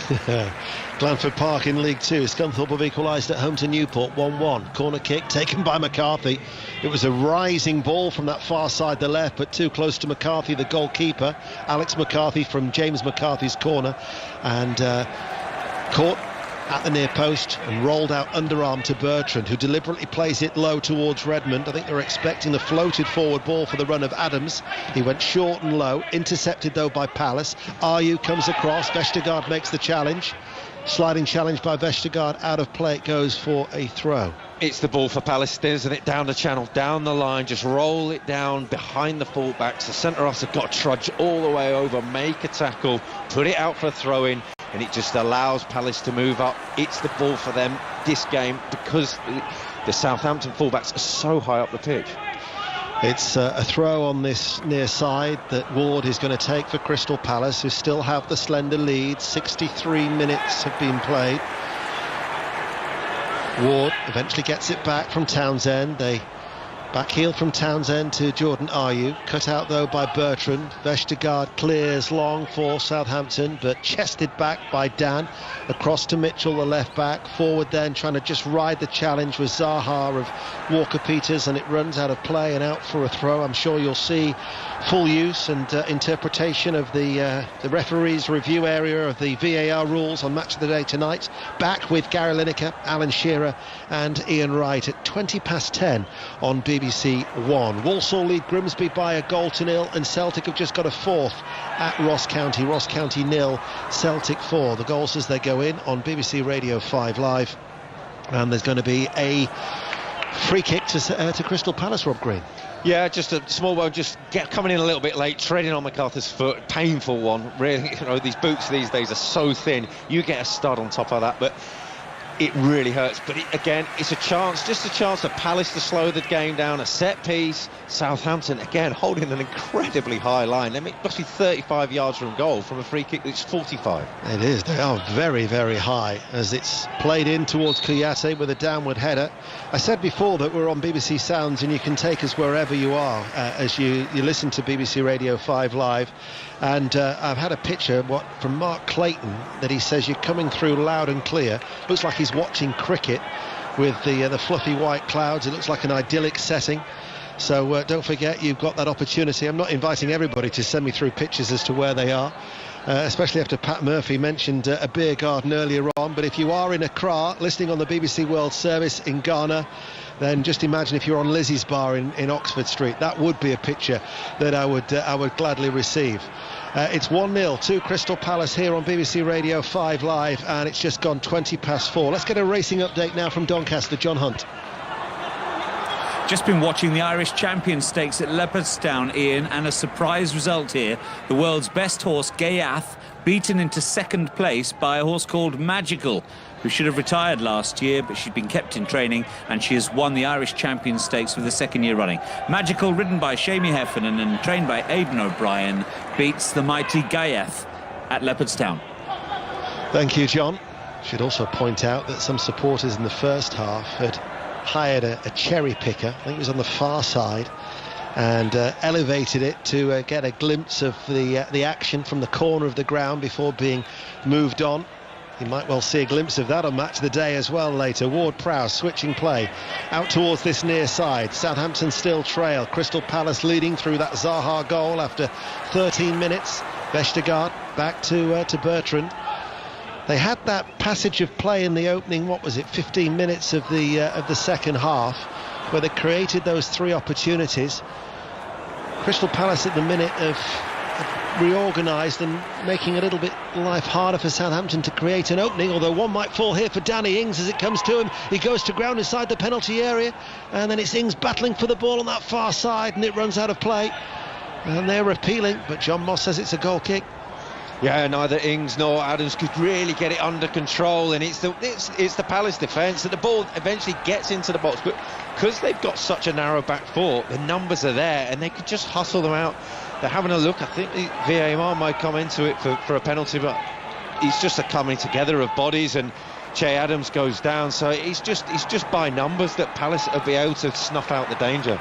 Glanford Park in League Two. Scunthorpe have equalised at home to Newport 1-1. Corner kick taken by McCarthy. It was a rising ball from that far side, the left, but too close to McCarthy, the goalkeeper. Alex McCarthy from James McCarthy's corner, and caught at the near post and rolled out underarm to Bertrand, who deliberately plays it low towards Redmond. I think they're expecting the floated forward ball for the run of Adams. He went short and low, intercepted though by Palace. Ayew comes across, Vestergaard makes the challenge. Sliding challenge by Vestergaard, out of play, it goes for a throw. It's the ball for Palace, isn't it? Down the channel, down the line, just roll it down behind the fullbacks. The centre-halves have got to trudge all the way over, make a tackle, put it out for a throw-in, and it just allows Palace to move up. It's the ball for them this game, because the Southampton fullbacks are so high up the pitch. It's a throw on this near side that Ward is going to take for Crystal Palace, who still have the slender lead. 63 minutes have been played. Ward eventually gets it back from Townsend. They back heel from Townsend to Jordan Ayew. Cut out though by Bertrand. Vestergaard clears long for Southampton, but chested back by Dan. Across to Mitchell, the left back. Forward then, trying to just ride the challenge with Zaha of Walker-Peters, and it runs out of play and out for a throw. I'm sure you'll see full use and interpretation of the referee's review area of the VAR rules on Match of the Day tonight. Back with Gary Lineker, Alan Shearer and Ian Wright at 10:20 on BBC One. Walsall lead Grimsby by 1-0, and Celtic have just got a fourth at Ross County. Ross County 0, Celtic 4. The goals as they go in on BBC Radio 5 Live. And there's going to be a free kick to Crystal Palace, Rob Green. Yeah, just a small one, just coming in a little bit late, treading on MacArthur's foot, painful one. Really, these boots these days are so thin. You get a stud on top of that, but it really hurts. But again, it's just a chance for Palace to slow the game down. A set piece. Southampton again holding an incredibly high line. I mean, it must be 35 yards from goal from a free kick that's 45. It is. They are very, very high as it's played in towards Kouyaté with a downward header. I said before that we're on BBC Sounds and you can take us wherever you are as you listen to BBC Radio 5 Live. And I've had a picture from Mark Clayton that he says you're coming through loud and clear. Looks like he's watching cricket with the fluffy white clouds. It looks like an idyllic setting. So don't forget, you've got that opportunity. I'm not inviting everybody to send me through pictures as to where they are, especially after Pat Murphy mentioned a beer garden earlier on. But if you are in Accra, listening on the BBC World Service in Ghana, then just imagine if you're on Lizzie's Bar in Oxford Street. That would be a picture that I would gladly receive. It's 1-0 to Crystal Palace here on BBC Radio 5 Live, and it's just gone 20 past 4. Let's get a racing update now from Doncaster. John Hunt. Just been watching the Irish Champion Stakes at Leopardstown, Ian, and a surprise result here. The world's best horse, Gaiath, beaten into second place by a horse called Magical, who should have retired last year, but she's been kept in training, and she has won the Irish Champion Stakes for the second year running. Magical, ridden by Shamie Heffernan and trained by Aidan O'Brien, beats the mighty Gaiath at Leopardstown. Thank you, John. Should also point out that some supporters in the first half had hired a cherry picker, I think it was on the far side, and elevated it to get a glimpse of the action from the corner of the ground before being moved on. You might well see a glimpse of that on Match of the Day as well later. Ward-Prowse switching play out towards this near side. Southampton still trail. Crystal Palace leading through that Zaha goal after 13 minutes. Vestergaard back to Bertrand. They had that passage of play in the opening, 15 minutes of the second half, where they created those three opportunities. Crystal Palace at the minute have reorganised and making a little bit life harder for Southampton to create an opening, although one might fall here for Danny Ings as it comes to him. He goes to ground inside the penalty area, and then it's Ings battling for the ball on that far side, and it runs out of play. And they're appealing, but John Moss says it's a goal kick. Yeah, neither Ings nor Adams could really get it under control, and it's the Palace defence that the ball eventually gets into the box, but because they've got such a narrow back four, the numbers are there and they could just hustle them out. They're having a look. I think the VAR might come into it for a penalty, but it's just a coming together of bodies, and Che Adams goes down, so it's just by numbers that Palace will be able to snuff out the danger.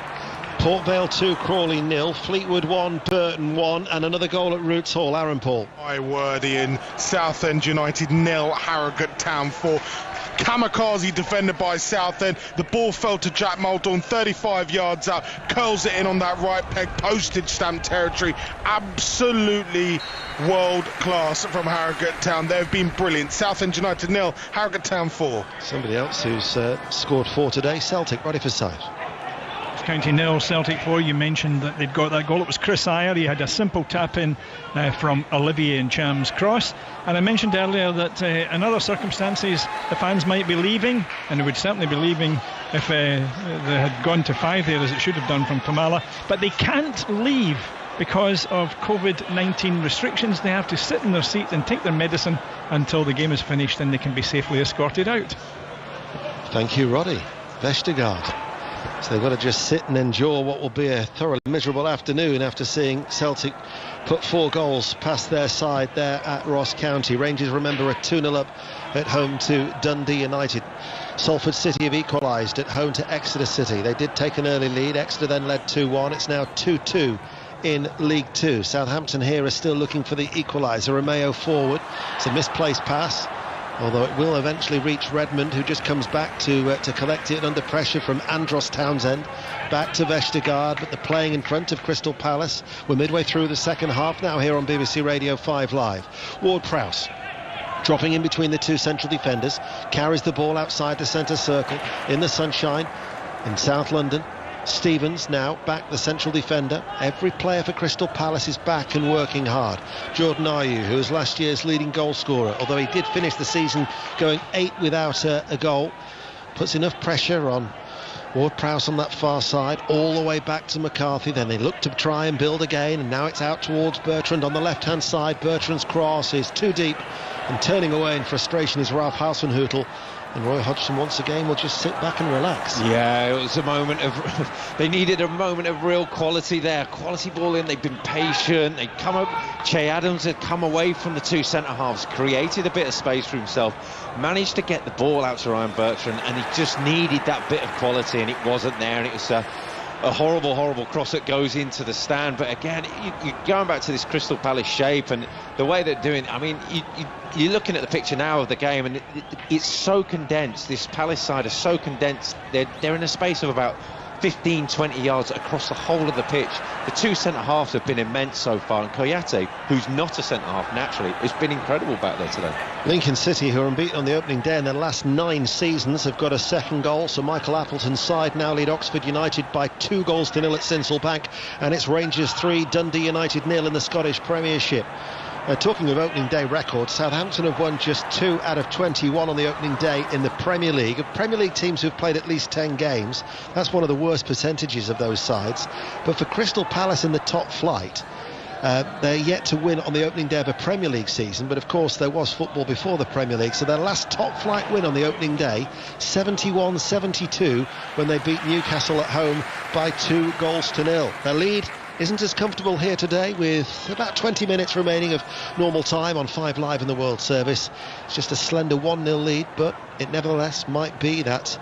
Port Vale 2, Crawley 0, Fleetwood 1, Burton 1, and another goal at Roots Hall. Aaron Paul. My word, Ian. Southend United 0, Harrogate Town 4. Kamikaze defended by Southend. The ball fell to Jack Muldoon, 35 yards out, curls it in on that right peg, postage stamp territory. Absolutely world class from Harrogate Town. They've been brilliant. Southend United 0, Harrogate Town 4. Somebody else who's scored 4 today, Celtic, ready for side. County 0, Celtic 4. You mentioned that they'd got that goal. It was Chris Ayer. He had a simple tap in from Olivier Ncham's cross. And I mentioned earlier that in other circumstances the fans might be leaving, and they would certainly be leaving if they had gone to 5 there, as it should have done from Kamala. But they can't leave because of COVID-19 restrictions. They have to sit in their seat and take their medicine until the game is finished, and they can be safely escorted out. Thank you, Roddy. Vestergaard. So they've got to just sit and endure what will be a thoroughly miserable afternoon after seeing Celtic put 4 goals past their side there at Ross County. Rangers, remember, a 2-0 up at home to Dundee United. Salford City have equalised at home to Exeter City. They did take an early lead. Exeter then led 2-1. It's now 2-2 in League 2. Southampton here are still looking for the equaliser. Romeo forward. It's a misplaced pass, although it will eventually reach Redmond, who just comes back to collect it under pressure from Andros Townsend. Back to Vestergaard, but the playing in front of Crystal Palace. We're midway through the second half now here on BBC Radio 5 Live. Ward-Prowse dropping in between the two central defenders, carries the ball outside the centre circle in the sunshine in South London. Stevens now back, the central defender. Every player for Crystal Palace is back and working hard. Jordan Ayew, who was last year's leading goal scorer, although he did finish the season going 8 without a goal. puts enough pressure on Ward-Prowse on that far side, all the way back to McCarthy. Then they look to try and build again, and now it's out towards Bertrand on the left-hand side. Bertrand's cross is too deep, and turning away in frustration is Ralph Hasenhüttl. And Roy Hodgson once again will just sit back and relax. Yeah, it was a moment of... they needed a moment of real quality there. Quality ball in, they've been patient. They come up... Che Adams had come away from the two centre-halves, created a bit of space for himself, managed to get the ball out to Ryan Bertrand, and he just needed that bit of quality, and it wasn't there, and it was a horrible cross that goes into the stand. But again, you're going back to this Crystal Palace shape and the way they're doing. I mean, you're looking at the picture now of the game, and it's so condensed. This Palace side is so condensed. They're in a space of about 15-20 yards across the whole of the pitch. The two centre-halves have been immense so far, and Koyate, who's not a centre-half naturally, has been incredible back there today. Lincoln City, who are unbeaten on the opening day in their last 9 seasons, have got a second goal. So Michael Appleton's side now lead Oxford United by 2-0 at Sincil Bank, and it's Rangers 3, Dundee United 0 in the Scottish Premiership. Talking of opening day records, Southampton have won just 2 out of 21 on the opening day in the Premier League. Of Premier League teams who've played at least 10 games, that's one of the worst percentages of those sides. But for Crystal Palace in the top flight, they're yet to win on the opening day of a Premier League season, but of course there was football before the Premier League, so their last top flight win on the opening day, 71-72, when they beat Newcastle at home by 2-0. Their lead isn't as comfortable here today, with about 20 minutes remaining of normal time on 5 Live in the World Service. It's just a slender 1-0 lead, but it nevertheless might be that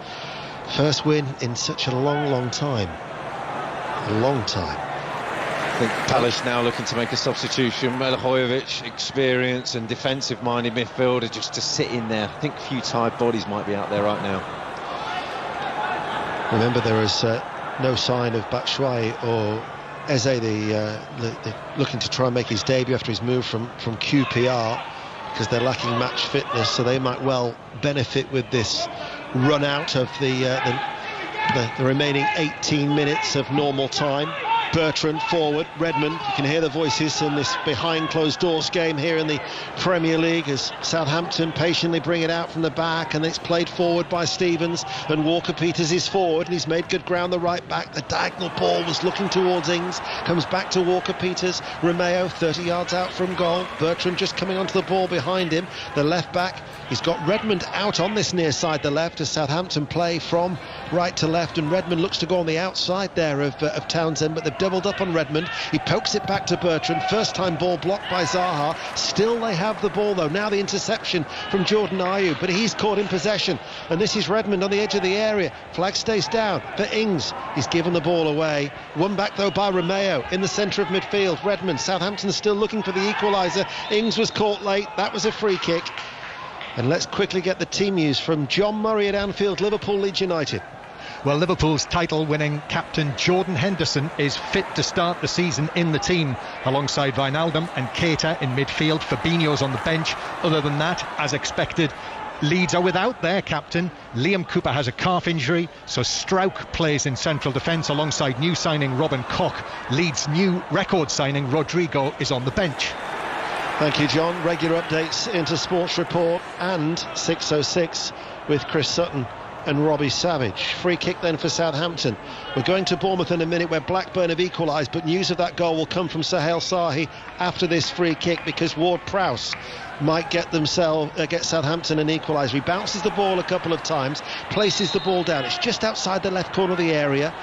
first win in such a long time. A long time. I think Palace now looking to make a substitution. Milivojevic, experience and defensive-minded midfielder, just to sit in there. I think a few tired bodies might be out there right now. Remember, there is no sign of Batshuayi or Eze, looking to try and make his debut after his move from QPR, because they're lacking match fitness, so they might well benefit with this run out of the remaining 18 minutes of normal time. Bertrand forward, Redmond, you can hear the voices in this behind closed doors game here in the Premier League as Southampton patiently bring it out from the back, and it's played forward by Stevens, and Walker-Peters is forward and he's made good ground, the right back. The diagonal ball was looking towards Ings, comes back to Walker-Peters. Romeo 30 yards out from goal. Bertrand just coming onto the ball behind him. The left back, he's got Redmond out on this near side, the left, as Southampton play from right to left, and Redmond looks to go on the outside there of Townsend, but they've doubled up on Redmond. He pokes it back to Bertrand. First time ball blocked by Zaha. Still they have the ball though. Now the interception from Jordan Ayew, but he's caught in possession, and this is Redmond on the edge of the area. Flag stays down for Ings. He's given the ball away. Won back though by Romeo in the centre of midfield. Redmond, Southampton still looking for the equaliser. Ings was caught late. That was a free kick. And let's quickly get the team news from John Murray at Anfield. Liverpool, Leeds United. Well, Liverpool's title-winning captain Jordan Henderson is fit to start the season in the team, alongside Wijnaldum and Keita in midfield. Fabinho's on the bench. Other than that, as expected, Leeds are without their captain. Liam Cooper has a calf injury, so Strauch plays in central defence alongside new signing Robin Koch. Leeds' new record signing Rodrigo is on the bench. Thank you, John. Regular updates into Sports Report and 6:06 with Chris Sutton and Robbie Savage. Free kick then for Southampton. We're going to Bournemouth in a minute, where Blackburn have equalised, but news of that goal will come from Sahel Sahi after this free kick, because Ward-Prowse might get Southampton an equaliser. He bounces the ball a couple of times, places the ball down. It's just outside the left corner of the area.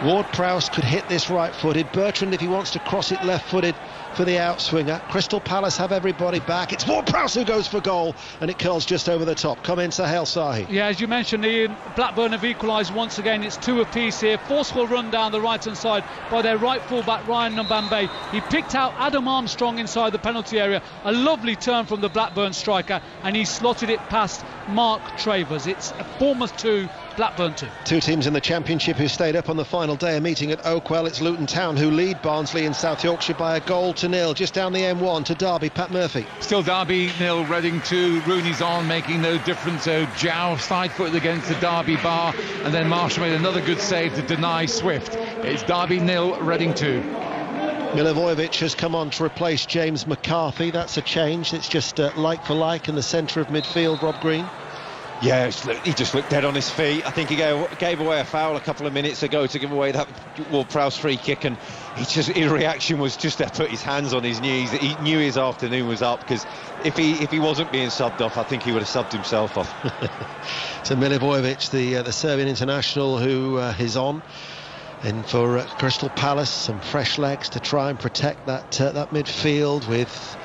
Ward-Prowse could hit this right-footed. Bertrand, if he wants to cross it left-footed for the outswinger. Crystal Palace have everybody back. It's Ward-Prowse who goes for goal, and it curls just over the top. Come in, Sahel Sahi. Yeah, as you mentioned, Ian, Blackburn have equalised once again. It's 2 apiece here. Forceful run down the right-hand side by their right full-back Ryan Mbambe. He picked out Adam Armstrong inside the penalty area. A lovely turn from the Blackburn striker, and he slotted it past Mark Travers. It's Bournemouth 2, Blackburn 2. Two teams in the Championship who stayed up on the final day are meeting at Oakwell. It's Luton Town who lead Barnsley in South Yorkshire by 1-0. Just down the M1 to Derby. Pat Murphy. Still Derby 0, Reading 2. Rooney's on, making no difference. So Jow side-footed against the Derby bar, and then Marshall made another good save to deny Swift. It's Derby 0, Reading 2. Milivojevic has come on to replace James McCarthy. That's a change. It's just like for like in the centre of midfield, Rob Green. Yeah, he just looked dead on his feet. I think he gave away a foul a couple of minutes ago to give away that Ward-Prowse free kick, and his reaction was just to put his hands on his knees. He knew his afternoon was up, because if he wasn't being subbed off, I think he would have subbed himself off. To Milivojevic, the Serbian international, who is on. And for Crystal Palace, some fresh legs to try and protect that midfield with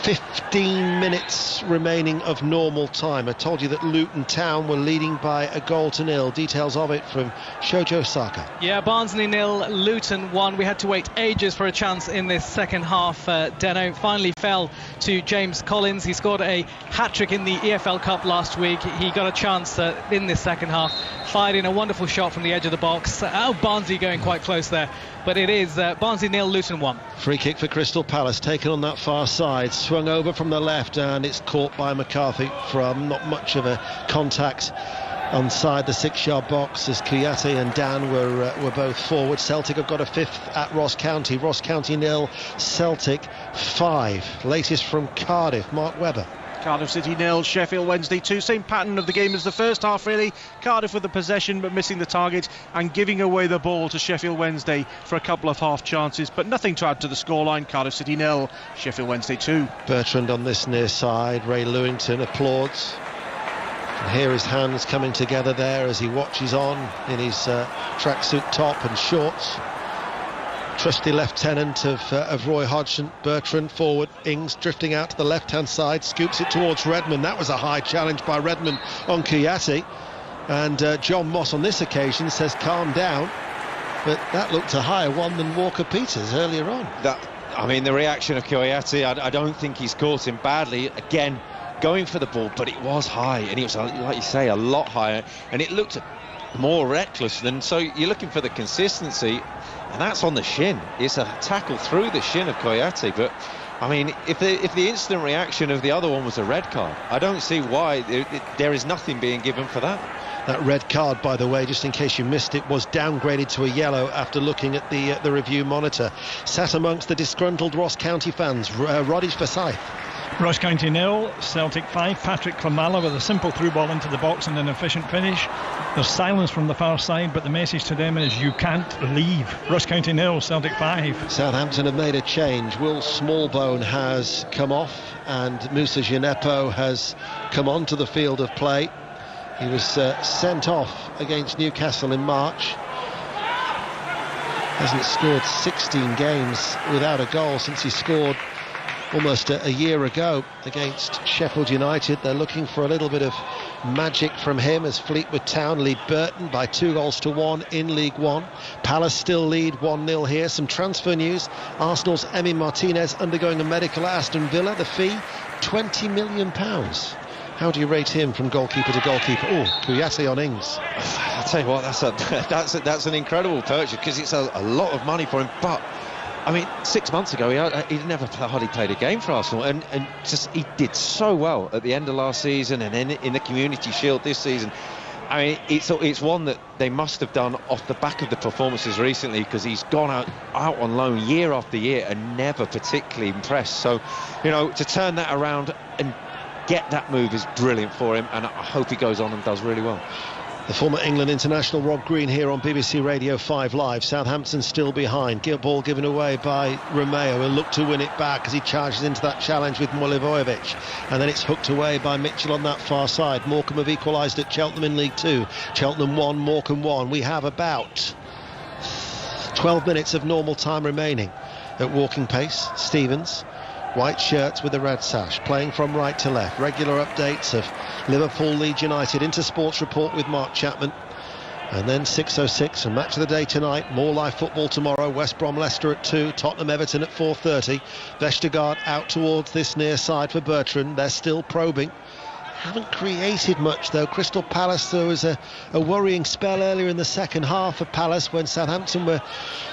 15 minutes remaining of normal time. I told you that Luton Town were leading by a goal to nil. Details of it from Shojo Saka. Yeah, Barnsley 0, Luton 1. We had to wait ages for a chance in this second half. Deno finally fell to James Collins. He scored a hat-trick in the EFL Cup last week. He got a chance in this second half, fired in a wonderful shot from the edge of the box. Barnsley going quite close there. But it is Barnsley 0, Luton 1. Free kick for Crystal Palace, taken on that far side, swung over from the left, and it's caught by McCarthy from not much of a contact inside the 6-yard box, as Kouyaté and Dan were both forward. Celtic have got a fifth at Ross County. Ross County 0, Celtic 5. Latest from Cardiff, Mark Webber. Cardiff City 0, Sheffield Wednesday 2. Same pattern of the game as the first half, really. Cardiff with the possession but missing the target and giving away the ball to Sheffield Wednesday for a couple of half chances, but nothing to add to the scoreline. Cardiff City 0, Sheffield Wednesday 2. Bertrand on this near side. Ray Lewington applauds. And here his hands coming together there as he watches on in his tracksuit top and shorts. Trusty lieutenant of Roy Hodgson. Bertrand forward, Ings drifting out to the left-hand side, scoops it towards Redmond. That was a high challenge by Redmond on Kouyaté, and John Moss on this occasion says calm down, but that looked a higher one than Walker-Peters earlier on. The reaction of Kouyaté, I don't think he's caught him badly. Again, going for the ball, but it was high, and it was, like you say, a lot higher, and it looked more reckless than. So you're looking for the consistency, and that's on the shin. It's a tackle through the shin of Kouyaté. But I mean, if the instant reaction of the other one was a red card, I don't see why there is nothing being given for that. That red card, by the way, just in case you missed it, was downgraded to a yellow after looking at the review monitor. Sat amongst the disgruntled Ross County fans, Rodish Forsyth. Ross County 0, Celtic 5. Patrick Klimala with a simple through ball into the box and an efficient finish. There's silence from the far side, but the message to them is you can't leave. Ross County 0, Celtic 5. Southampton have made a change. Will Smallbone has come off and Moussa Djenepo has come onto the field of play. He was sent off against Newcastle in March. Hasn't scored 16 games without a goal since he scored almost a year ago against Sheffield United. They're looking for a little bit of magic from him as Fleetwood Town lead Burton by 2-1 in League One. Palace still lead 1-0 here. Some transfer news. Arsenal's Emi Martinez undergoing a medical at Aston Villa. The fee, £20 million. How do you rate him from goalkeeper to goalkeeper? Oh, Kouyaté on Ings. I'll tell you what, that's an incredible purchase, because it's a lot of money for him. But I mean, 6 months ago, he'd never hardly played a game for Arsenal, and just he did so well at the end of last season and in the Community Shield this season. I mean, it's one that they must have done off the back of the performances recently, because he's gone out on loan year after year and never particularly impressed. So, to turn that around and get that move is brilliant for him, and I hope he goes on and does really well. The former England international Rob Green here on BBC Radio 5 Live. Southampton still behind. Ball given away by Romeo. He'll look to win it back as he charges into that challenge with Milivojevic. And then it's hooked away by Mitchell on that far side. Morecambe have equalised at Cheltenham in League 2. Cheltenham 1, Morecambe 1. We have about 12 minutes of normal time remaining at walking pace. Stevens, white shirts with a red sash, playing from right to left. Regular updates of Liverpool, Leeds United, into Sports Report with Mark Chapman. And then 6:06 and match of the day tonight. More live football tomorrow. West Brom Leicester at 2, Tottenham Everton at 4:30. Vestergaard out towards this near side for Bertrand. They're still probing. Haven't created much though. Crystal Palace, there was a worrying spell earlier in the second half for Palace when Southampton were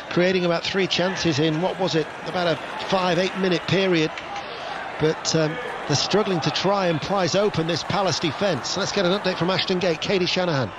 creating about 3 chances in, what was it, about a 5-8 minute period. But they're struggling to try and prise open this Palace defence. Let's get an update from Ashton Gate. Katie Shanahan.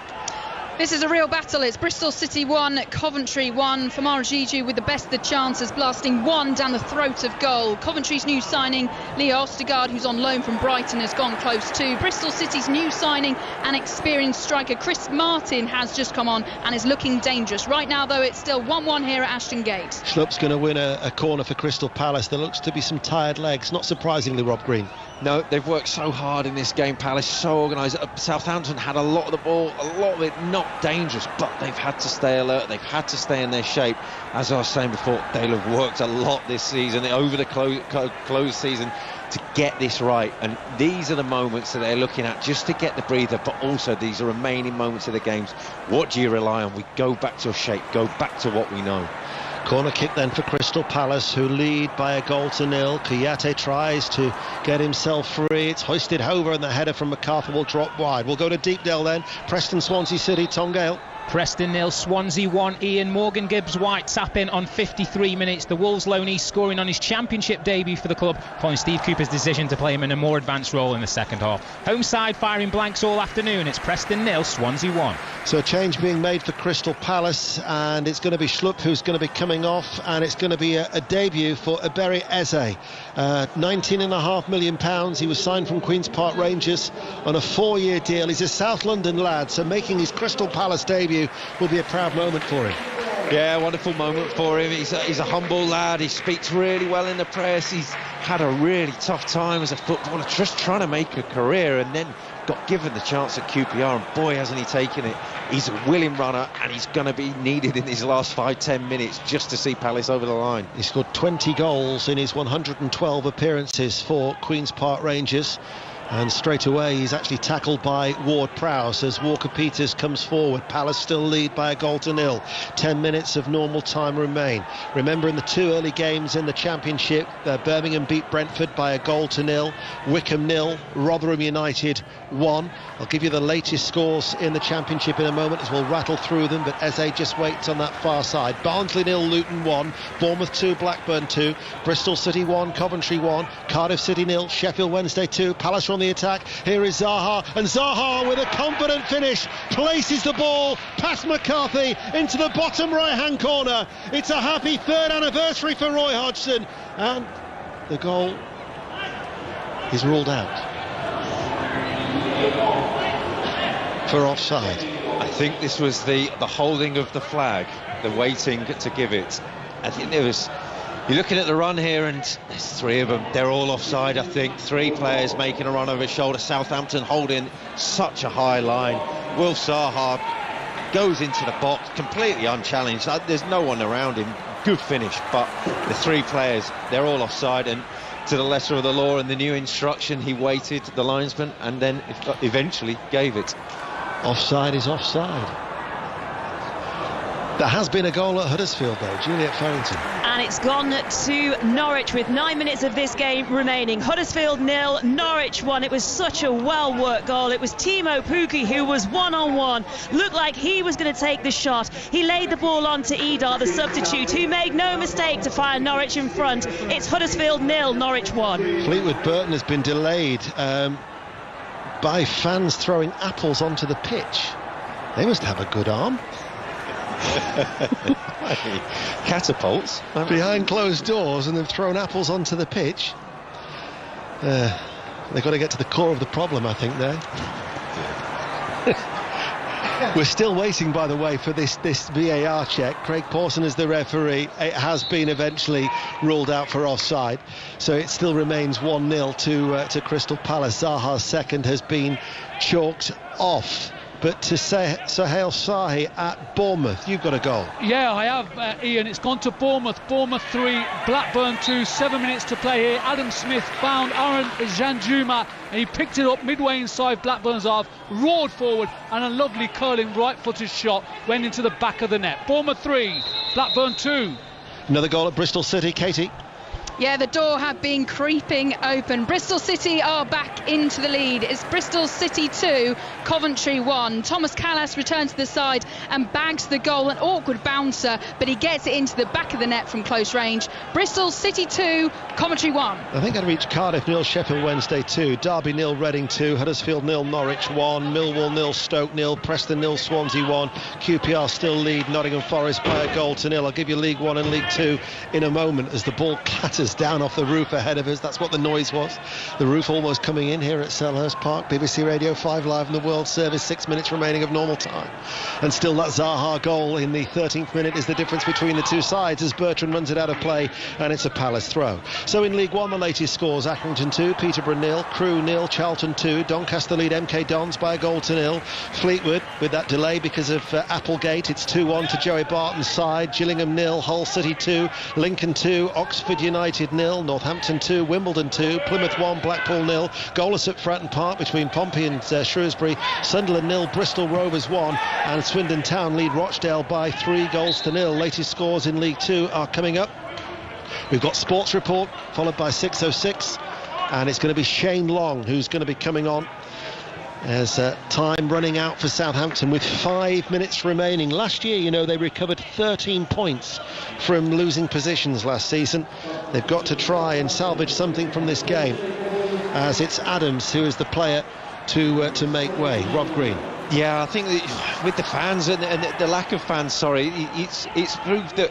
This is a real battle. It's Bristol City 1, Coventry 1. Famara Giju with the best of the chances, blasting one down the throat of goal. Coventry's new signing, Leo Ostergaard, who's on loan from Brighton, has gone close too. Bristol City's new signing and experienced striker Chris Martin has just come on and is looking dangerous. Right now, though, it's still 1-1 here at Ashton Gate. Schlupp's going to win a corner for Crystal Palace. There looks to be some tired legs, not surprisingly, Rob Green. No, they've worked so hard in this game. Palace so organised. Southampton had a lot of the ball, a lot of it not dangerous, but they've had to stay alert. They've had to stay in their shape. As I was saying before, they'll have worked a lot this season, over the close season, to get this right. And these are the moments that they're looking at just to get the breather, but also these are remaining moments of the games. What do you rely on? We go back to a shape, go back to what we know. Corner kick then for Crystal Palace, who lead by 1-0. Kouyaté tries to get himself free. It's hoisted over, and the header from MacArthur will drop wide. We'll go to Deepdale then. Preston, Swansea City, Tom Gale. Preston 0, Swansea 1. Ian Morgan Gibbs-White tap in on 53 minutes. The Wolves loanee scoring on his championship debut for the club, following Steve Cooper's decision to play him in a more advanced role in the second half. Home side firing blanks all afternoon. It's Preston 0, Swansea 1. So a change being made for Crystal Palace, and it's going to be Schlupp who's going to be coming off, and it's going to be a debut for Ebere Eze. £19.5 million. He was signed from Queen's Park Rangers on a 4-year deal. He's a South London lad, so making his Crystal Palace debut will be a proud moment for him. Yeah, wonderful moment for him. He's a humble lad. He speaks really well in the press. He's had a really tough time as a footballer, just trying to make a career, and then got given the chance at QPR, and boy hasn't he taken it. He's a willing runner, and he's going to be needed in his last 5-10 minutes just to see Palace over the line. He scored 20 goals in his 112 appearances for Queen's Park Rangers. And straight away he's actually tackled by Ward-Prowse as Walker-Peters comes forward. Palace still lead by 1-0. 10 minutes of normal time remain. Remember, in the two early games in the Championship, Birmingham beat Brentford by 1-0. Wickham 0, Rotherham United 1. I'll give you the latest scores in the Championship in a moment as we'll rattle through them, but Eze just waits on that far side. Barnsley 0, Luton 1, Bournemouth 2, Blackburn 2, Bristol City 1, Coventry 1, Cardiff City 0, Sheffield Wednesday 2, Palace on the attack. Here is Zaha, and Zaha with a confident finish places the ball past McCarthy into the bottom right hand corner. It's a happy third anniversary for Roy Hodgson, and the goal is ruled out for offside. I think this was the holding of the flag, the waiting to give it. I think there was. You're looking at the run here, and there's three of them. They're all offside, I think. Three players making a run over his shoulder. Southampton holding such a high line. Wilf Zaha goes into the box, completely unchallenged. There's no one around him. Good finish, but the three players, they're all offside, and to the lesser of the law and the new instruction, he waited, the linesman, and then eventually gave it. Offside is offside. There has been a goal at Huddersfield, though. Juliet Farrington. And it's gone to Norwich with 9 minutes of this game remaining. Huddersfield 0, Norwich 1. It was such a well-worked goal. It was Timo Pukki who was one-on-one. Looked like he was going to take the shot. He laid the ball on to Idar, the substitute, who made no mistake to fire Norwich in front. It's Huddersfield 0, Norwich 1. Fleetwood Burton has been delayed by fans throwing apples onto the pitch. They must have a good arm. Catapults behind closed doors, and they've thrown apples onto the pitch. They've got to get to the core of the problem, I think, there. We're still waiting, by the way, for this VAR check. Craig Pawson is the referee. It has been eventually ruled out for offside, so it still remains 1-0 to Crystal Palace. Zaha's second has been chalked off. But to Sohail Sahi at Bournemouth, you've got a goal. Yeah, I have, Ian. It's gone to Bournemouth. Bournemouth 3, Blackburn 2. 7 minutes to play here. Adam Smith found Aaron Janjuma, and he picked it up midway inside Blackburn's half, roared forward, and a lovely curling right-footed shot went into the back of the net. Bournemouth 3, Blackburn 2. Another goal at Bristol City, Katie. Yeah, the door had been creeping open. Bristol City are back into the lead. It's Bristol City 2, Coventry 1. Thomas Callas returns to the side and bags the goal. An awkward bouncer, but he gets it into the back of the net from close range. Bristol City 2, Coventry 1. I think I'd reach Cardiff 0, Sheffield Wednesday 2, Derby 0, Reading 2, Huddersfield 0, Norwich 1, Millwall 0, Stoke 0, Preston 0, Swansea 1, QPR still lead Nottingham Forest by a goal to 0. I'll give you League 1 and League 2 in a moment as the ball clatters down off the roof ahead of us. That's what the noise was. The roof almost coming in here at Selhurst Park. BBC Radio 5 Live in the World Service. 6 minutes remaining of normal time, and still that Zaha goal in the 13th minute is the difference between the two sides as Bertrand runs it out of play, and it's a Palace throw. So in League 1, the latest scores: Accrington 2, Peterborough 0, Crewe 0, Charlton 2, Doncaster lead MK Dons by a goal to 0. Fleetwood, with that delay because of Applegate, it's 2-1 to Joey Barton's side. Gillingham 0, Hull City 2, Lincoln 2, Oxford United 0, Northampton 2, Wimbledon 2, Plymouth 1, Blackpool 0. Goalless at Fratton Park between Pompey and Shrewsbury. Sunderland 0, Bristol Rovers 1, and Swindon Town lead Rochdale by 3 goals to 0. Latest scores in League 2 are coming up. We've got Sports Report followed by 6:06, and it's going to be Shane Long who's going to be coming on as time running out for Southampton with 5 minutes remaining. Last year, you know, they recovered 13 points from losing positions last season. They've got to try and salvage something from this game, as it's Adams who is the player to make way. Rob Green. Yeah, I think that with the fans and the lack of fans, it's proved that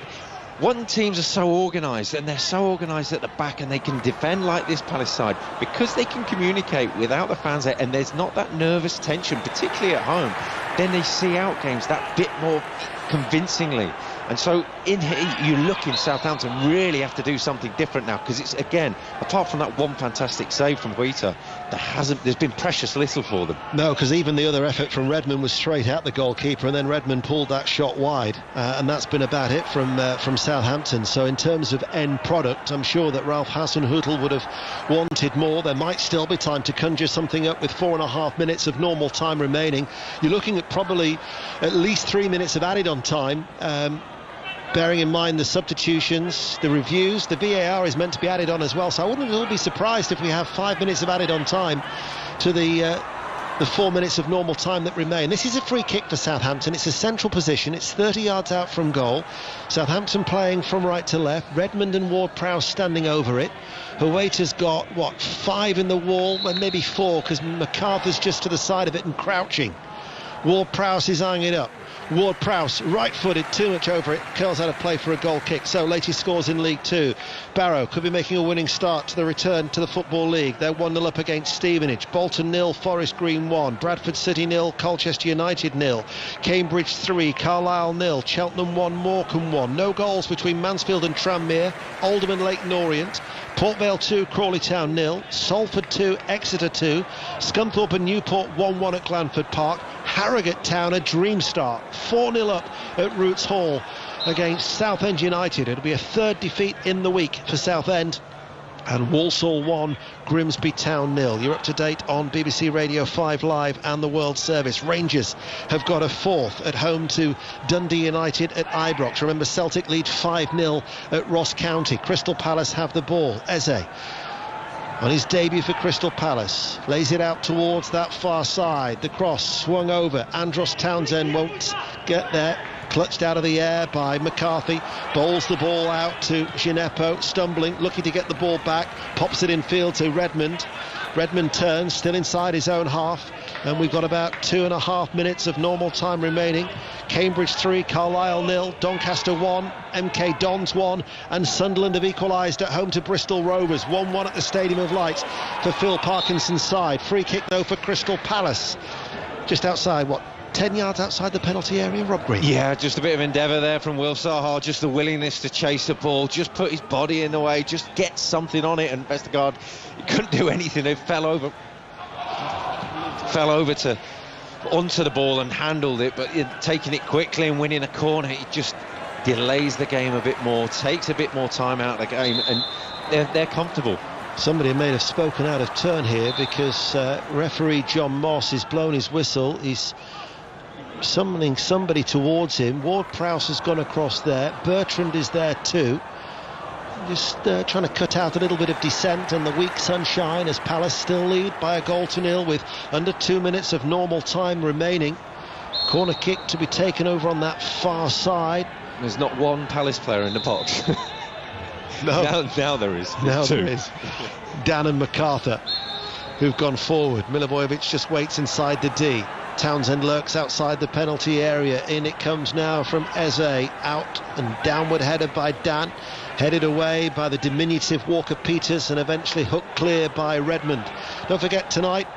teams are so organised, and they're so organised at the back, and they can defend like this Palace side because they can communicate without the fans there, and there's not that nervous tension, particularly at home. Then they see out games that bit more convincingly. And so in here, you look in Southampton really have to do something different now, because it's, again, apart from that one fantastic save from Guita, there's been precious little for them. No, because even the other effort from Redmond was straight at the goalkeeper, and then Redmond pulled that shot wide, and that's been about it from Southampton. So in terms of end product, I'm sure that Ralph Hasenhüttl would have wanted more. There might still be time to conjure something up with 4.5 minutes of normal time remaining. You're looking at probably at least 3 minutes of added on time. Bearing in mind the substitutions, the reviews, the VAR is meant to be added on as well, so I wouldn't at all be surprised if we have 5 minutes of added on time to the 4 minutes of normal time that remain. This is a free kick for Southampton. It's a central position. It's 30 yards out from goal. Southampton playing from right to left. Redmond and Ward-Prowse standing over it. Huwaita's got, 5 in the wall, and maybe 4, because MacArthur's just to the side of it and crouching. Ward-Prowse is eyeing it up. Ward-Prowse, right-footed, too much over it, curls out of play for a goal kick. So latest scores in League 2. Barrow could be making a winning start to the return to the Football League. They're 1-0 up against Stevenage. Bolton 0, Forest Green 1, Bradford City 0, Colchester United 0, Cambridge 3, Carlisle 0, Cheltenham 1, Morecambe 1. No goals between Mansfield and Tranmere, Oldham and Leyton Orient. Port Vale 2, Crawley Town 0, Salford 2, Exeter 2, Scunthorpe and Newport 1-1 at Glanford Park, Harrogate Town a dream start, 4-0 up at Roots Hall against Southend United. It'll be a third defeat in the week for Southend. And Walsall 1, Grimsby Town 0. You're up to date on BBC Radio 5 Live and the World Service. Rangers have got a fourth at home to Dundee United at Ibrox. Remember, Celtic lead 5-0 at Ross County. Crystal Palace have the ball. Eze, on his debut for Crystal Palace, lays it out towards that far side. The cross swung over. Andros Townsend won't get there. Clutched out of the air by McCarthy, bowls the ball out to Gineppo, stumbling, looking to get the ball back, pops it in field to Redmond. Redmond turns, still inside his own half, and we've got about 2.5 minutes of normal time remaining. Cambridge 3, Carlisle 0, Doncaster 1, MK Dons 1, and Sunderland have equalised at home to Bristol Rovers, 1-1 at the Stadium of Light for Phil Parkinson's side. Free kick though for Crystal Palace, just outside, 10 yards outside the penalty area. Rob Green. Yeah, just a bit of endeavour there from Will Zaha, just the willingness to chase the ball, just put his body in the way, just get something on it, and Vestergaard, he couldn't do anything. They fell over onto the ball and handled it, but taking it quickly and winning a corner, it just delays the game a bit more, takes a bit more time out of the game, and they're comfortable. Somebody may have spoken out of turn here, because referee John Moss has blown his whistle. He's summoning somebody towards him. Ward-Prowse has gone across there. Bertrand is there too. just trying to cut out a little bit of descent and the weak sunshine as Palace still lead by a 1-0 with under 2 minutes of normal time remaining. Corner kick to be taken over on that far side. There's not one Palace player in the box. No. Now there is. Now two. there is. Dan and MacArthur who've gone forward. Milivojevic just waits inside the D. Townsend lurks outside the penalty area. In it comes now from Eze. Out and downward header by Dan. Headed away by the diminutive Walker-Peters and eventually hooked clear by Redmond. Don't forget tonight,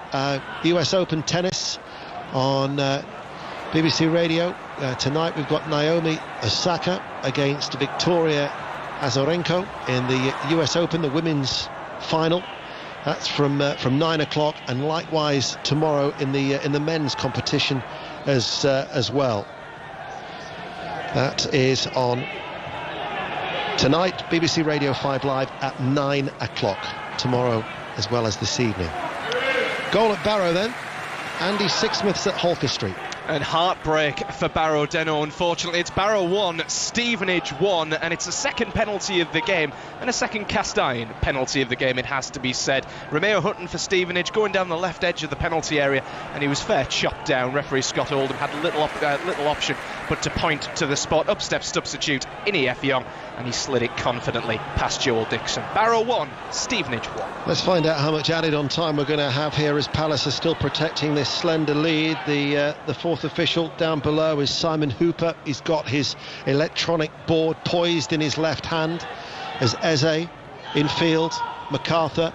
US Open tennis on BBC Radio. Tonight we've got Naomi Osaka against Victoria Azarenka in the US Open, the women's final. That's from 9 o'clock, and likewise tomorrow in the men's competition as well. That is on tonight, BBC Radio 5 Live at 9 o'clock tomorrow, as well as this evening. Goal at Barrow then. Andy Sixsmith's at Holker Street. And heartbreak for Barrow, Denno. Unfortunately, it's Barrow 1, Stevenage 1, and it's a second penalty of the game, and a second cast-iron penalty of the game, it has to be said. Romeo Hutton for Stevenage, going down the left edge of the penalty area, and he was fair chopped down. Referee Scott Oldham had little option but to point to the spot. Up steps substitute Innie Effiong, and he slid it confidently past Joel Dixon. Barrow 1, Stevenage 1. Let's find out how much added on time we're going to have here as Palace are still protecting this slender lead. The fourth official down below is Simon Hooper. He's got his electronic board poised in his left hand as Eze in field. MacArthur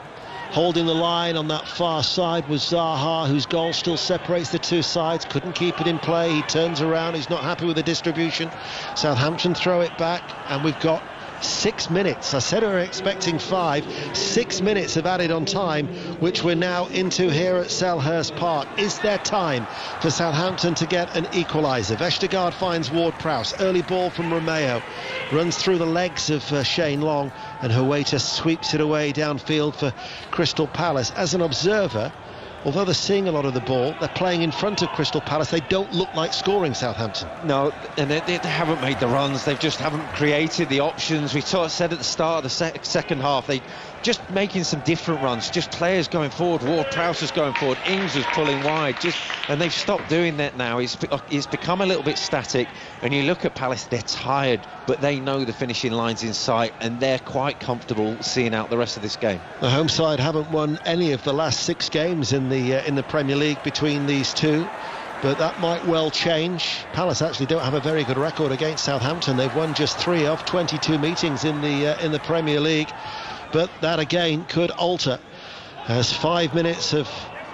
holding the line on that far side was Zaha, whose goal still separates the two sides. Couldn't keep it in play. He turns around. He's not happy with the distribution. Southampton throw it back, and we've got 6 minutes. I said we were expecting 5. 6 minutes of added on time, which we're now into here at Selhurst Park. Is there time for Southampton to get an equaliser? Vestergaard finds Ward-Prowse. Early ball from Romeo. Runs through the legs of Shane Long, and Huerta sweeps it away downfield for Crystal Palace. As an observer, although they're seeing a lot of the ball, they're playing in front of Crystal Palace. They don't look like scoring, Southampton. No, and they haven't made the runs. They've just haven't created the options. We sort of said at the start of the second half, they just making some different runs, just players going forward. Ward-Prowse was going forward, Ings was pulling wide, and they've stopped doing that now. It's become a little bit static, and you look at Palace, they're tired, but they know the finishing line's in sight, and they're quite comfortable seeing out the rest of this game. The home side haven't won any of the last 6 games in the Premier League between these two, but that might well change. Palace actually don't have a very good record against Southampton. They've won just 3 of 22 meetings in the Premier League, but that again could alter as 5 minutes of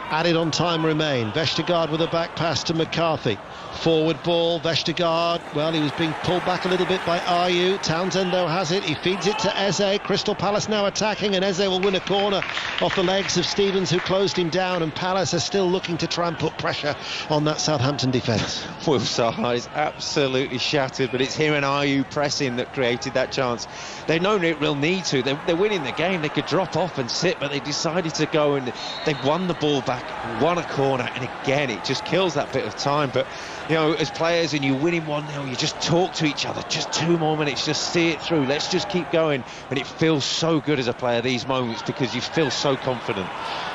added on time remain. Vestergaard with a back pass to McCarthy. Forward ball, Vestergaard, well, he was being pulled back a little bit by Ayew. Townsend though has it, he feeds it to Eze. Crystal Palace now attacking, and Eze will win a corner off the legs of Stevens, who closed him down, and Palace are still looking to try and put pressure on that Southampton defence. Will Zaha is absolutely shattered, but it's here and Ayew pressing that created that chance. They've known it will need to. They're winning the game. They could drop off and sit, but they decided to go, and they've won the ball back, won a corner, and again it just kills that bit of time. But you know, as players, and you winning 1-0, you just talk to each other. Just 2 more minutes, just see it through. Let's just keep going. And it feels so good as a player, these moments, because you feel so confident.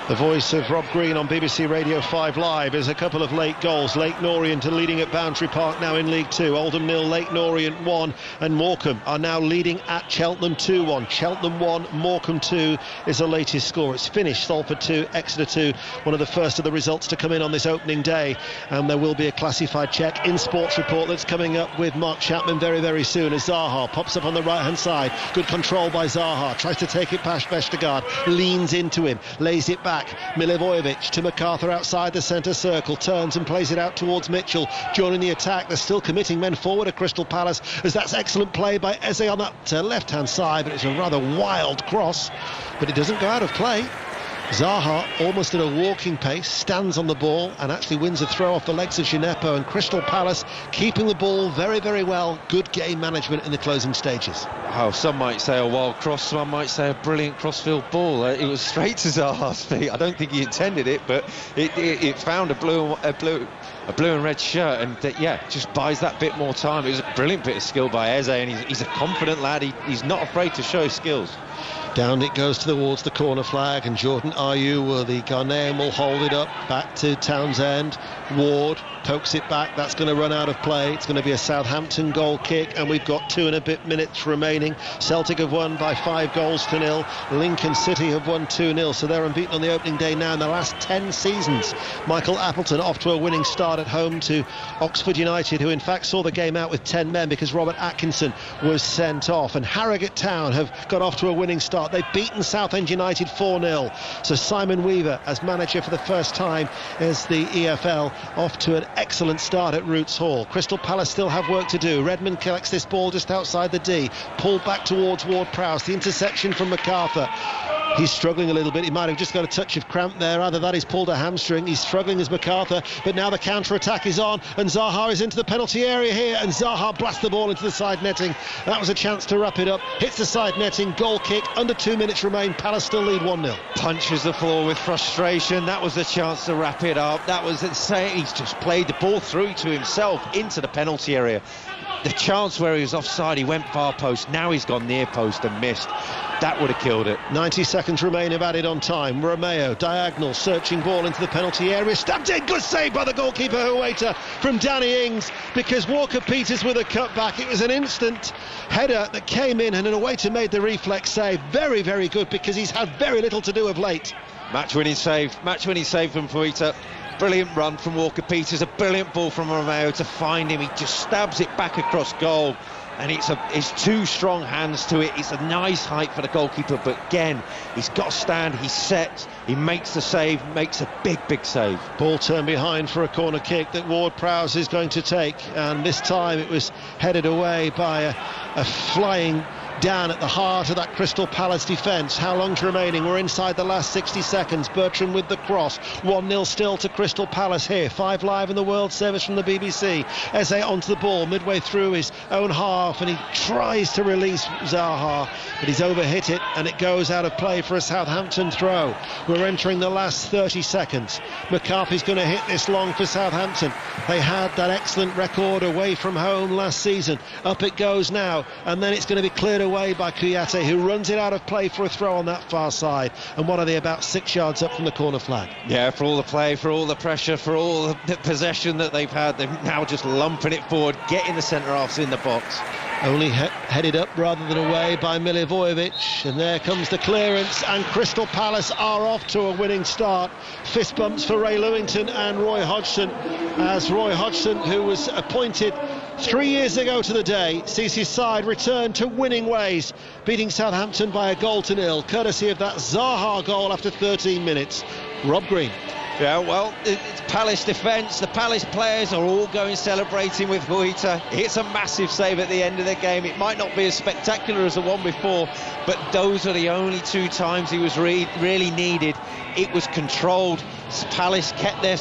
The voice of Rob Green on BBC Radio 5 Live is a couple of late goals. Leyton Orient leading at Boundary Park now in League 2. Oldham 0, Leyton Orient 1, and Morecambe are now leading at Cheltenham 2-1. Cheltenham 1, Morecambe 2 is the latest score. It's finished. Salford 2, Exeter 2. One of the first of the results to come in on this opening day, and there will be a classified check in Sports Report that's coming up with Mark Chapman very, very soon, as Zaha pops up on the right hand side. Good control by Zaha, tries to take it past Vestergaard, leans into him, lays it back. Milivojevic to MacArthur outside the centre circle, turns and plays it out towards Mitchell, joining the attack. They're still committing men forward at Crystal Palace, as that's excellent play by Eze on that left hand side, but it's a rather wild cross, but it doesn't go out of play. Zaha, almost at a walking pace, stands on the ball and actually wins a throw off the legs of Gineppo, and Crystal Palace keeping the ball very, very well. Good game management in the closing stages. Oh, some might say a wild cross, some might say a brilliant crossfield ball. It was straight to Zaha's feet. I don't think he intended it, but it found a blue a blue and red shirt, and just buys that bit more time. It was a brilliant bit of skill by Eze, and he's a confident lad. He's not afraid to show his skills. Down it goes towards the corner flag, and Jordan Ayew, the Ghanaian, will hold it up back to Townsend. Ward pokes it back. That's going to run out of play. It's going to be a Southampton goal kick, and we've got 2 and a bit minutes remaining. Celtic have won by 5-0. Lincoln City have won 2-0, so they're unbeaten on the opening day now in the last 10 seasons. Michael Appleton off to a winning start at home to Oxford United, who in fact saw the game out with 10 men because Robert Atkinson was sent off. And Harrogate Town have got off to a winning start. They've beaten Southend United 4-0. So Simon Weaver, as manager for the first time as the EFL, off to an excellent start at Roots Hall. Crystal Palace still have work to do. Redmond collects this ball just outside the D. Pulled back towards Ward-Prowse. The interception from MacArthur. He's struggling a little bit. He might have just got a touch of cramp there. Either that, he's pulled a hamstring. He's struggling as MacArthur. But now the counter-attack is on, and Zaha is into the penalty area here, and Zaha blasts the ball into the side netting. That was a chance to wrap it up. Hits the side netting. Goal kick. Under 2 minutes remain. Palace still lead 1-0. Punches the floor with frustration. That was the chance to wrap it up. That was insane. He's just played the ball through to himself into the penalty area. The chance where he was offside, he went far post. Now he's gone near post and missed. That would have killed it. 90 seconds remain of added on time. Romeo, diagonal, searching ball into the penalty area. Stabbed in. Good save by the goalkeeper, Huwaita, from Danny Ings, because Walker-Peters with a cutback. It was an instant header that came in, and Huwaita made the reflex save. Very, very good, because he's had very little to do of late. Match-winning save from Huwaita. Brilliant run from Walker-Peters, a brilliant ball from Romeo to find him. He just stabs it back across goal, and it's 2 strong hands to it. It's a nice height for the goalkeeper, but again, he's got to stand, he's set, he makes the save, makes a big save. Ball turned behind for a corner kick that Ward-Prowse is going to take, and this time it was headed away by a flying down at the heart of that Crystal Palace defence. How long's remaining? We're inside the last 60 seconds. Bertram with the cross. 1-0 still to Crystal Palace here. 5 Live in the World Service from the BBC. Eze onto the ball midway through his own half, and he tries to release Zaha, but he's overhit it, and it goes out of play for a Southampton throw. We're entering the last 30 seconds. McCarthy's going to hit this long for Southampton. They had that excellent record away from home last season. Up it goes now, and then it's going to be cleared away by Kouyaté, who runs it out of play for a throw on that far side. And what are they, about 6 yards up from the corner flag? Yeah, for all the play, for all the pressure, for all the possession that they've had, they're now just lumping it forward, getting the centre-halves in the box. Only headed up rather than away by Milivojevic, and there comes the clearance, and Crystal Palace are off to a winning start. Fist bumps for Ray Lewington and Roy Hodgson, as Roy Hodgson, who was appointed 3 years ago to the day, sees his side return to winning ways, beating Southampton by 1-0, courtesy of that Zaha goal after 13 minutes. Rob Green. Yeah, well, it's Palace defence. The Palace players are all going celebrating with Huwaita. It's a massive save at the end of the game. It might not be as spectacular as the one before, but those are the only 2 times he was really needed. It was controlled. Palace kept their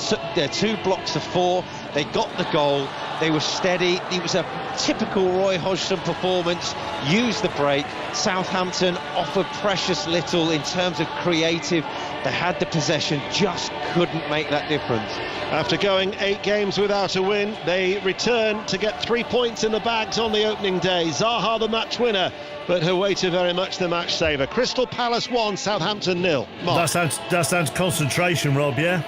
2 blocks of 4. They got the goal. They were steady. It was a typical Roy Hodgson performance. Used the break. Southampton offered precious little in terms of creative. They had the possession, just couldn't make that difference. After going 8 games without a win, they return to get 3 points in the bags on the opening day. Zaha the match winner, but Huwaita very much the match saver. Crystal Palace 1, Southampton 0. Mark. That sounds concentration, Rob, yeah?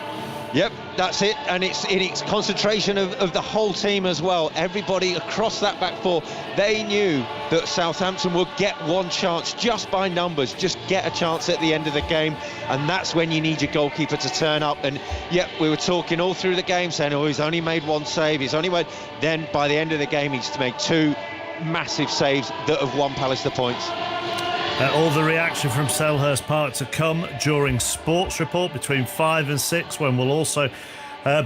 Yep, that's it, and it's concentration of the whole team as well. Everybody across that back 4, they knew that Southampton would get one chance just by numbers, just get a chance at the end of the game, and that's when you need your goalkeeper to turn up. And yep, we were talking all through the game saying, oh, he's only made 1 save, then by the end of the game he's made 2 massive saves that have won Palace the points. All the reaction from Selhurst Park to come during Sports Report between 5 and 6, when we'll also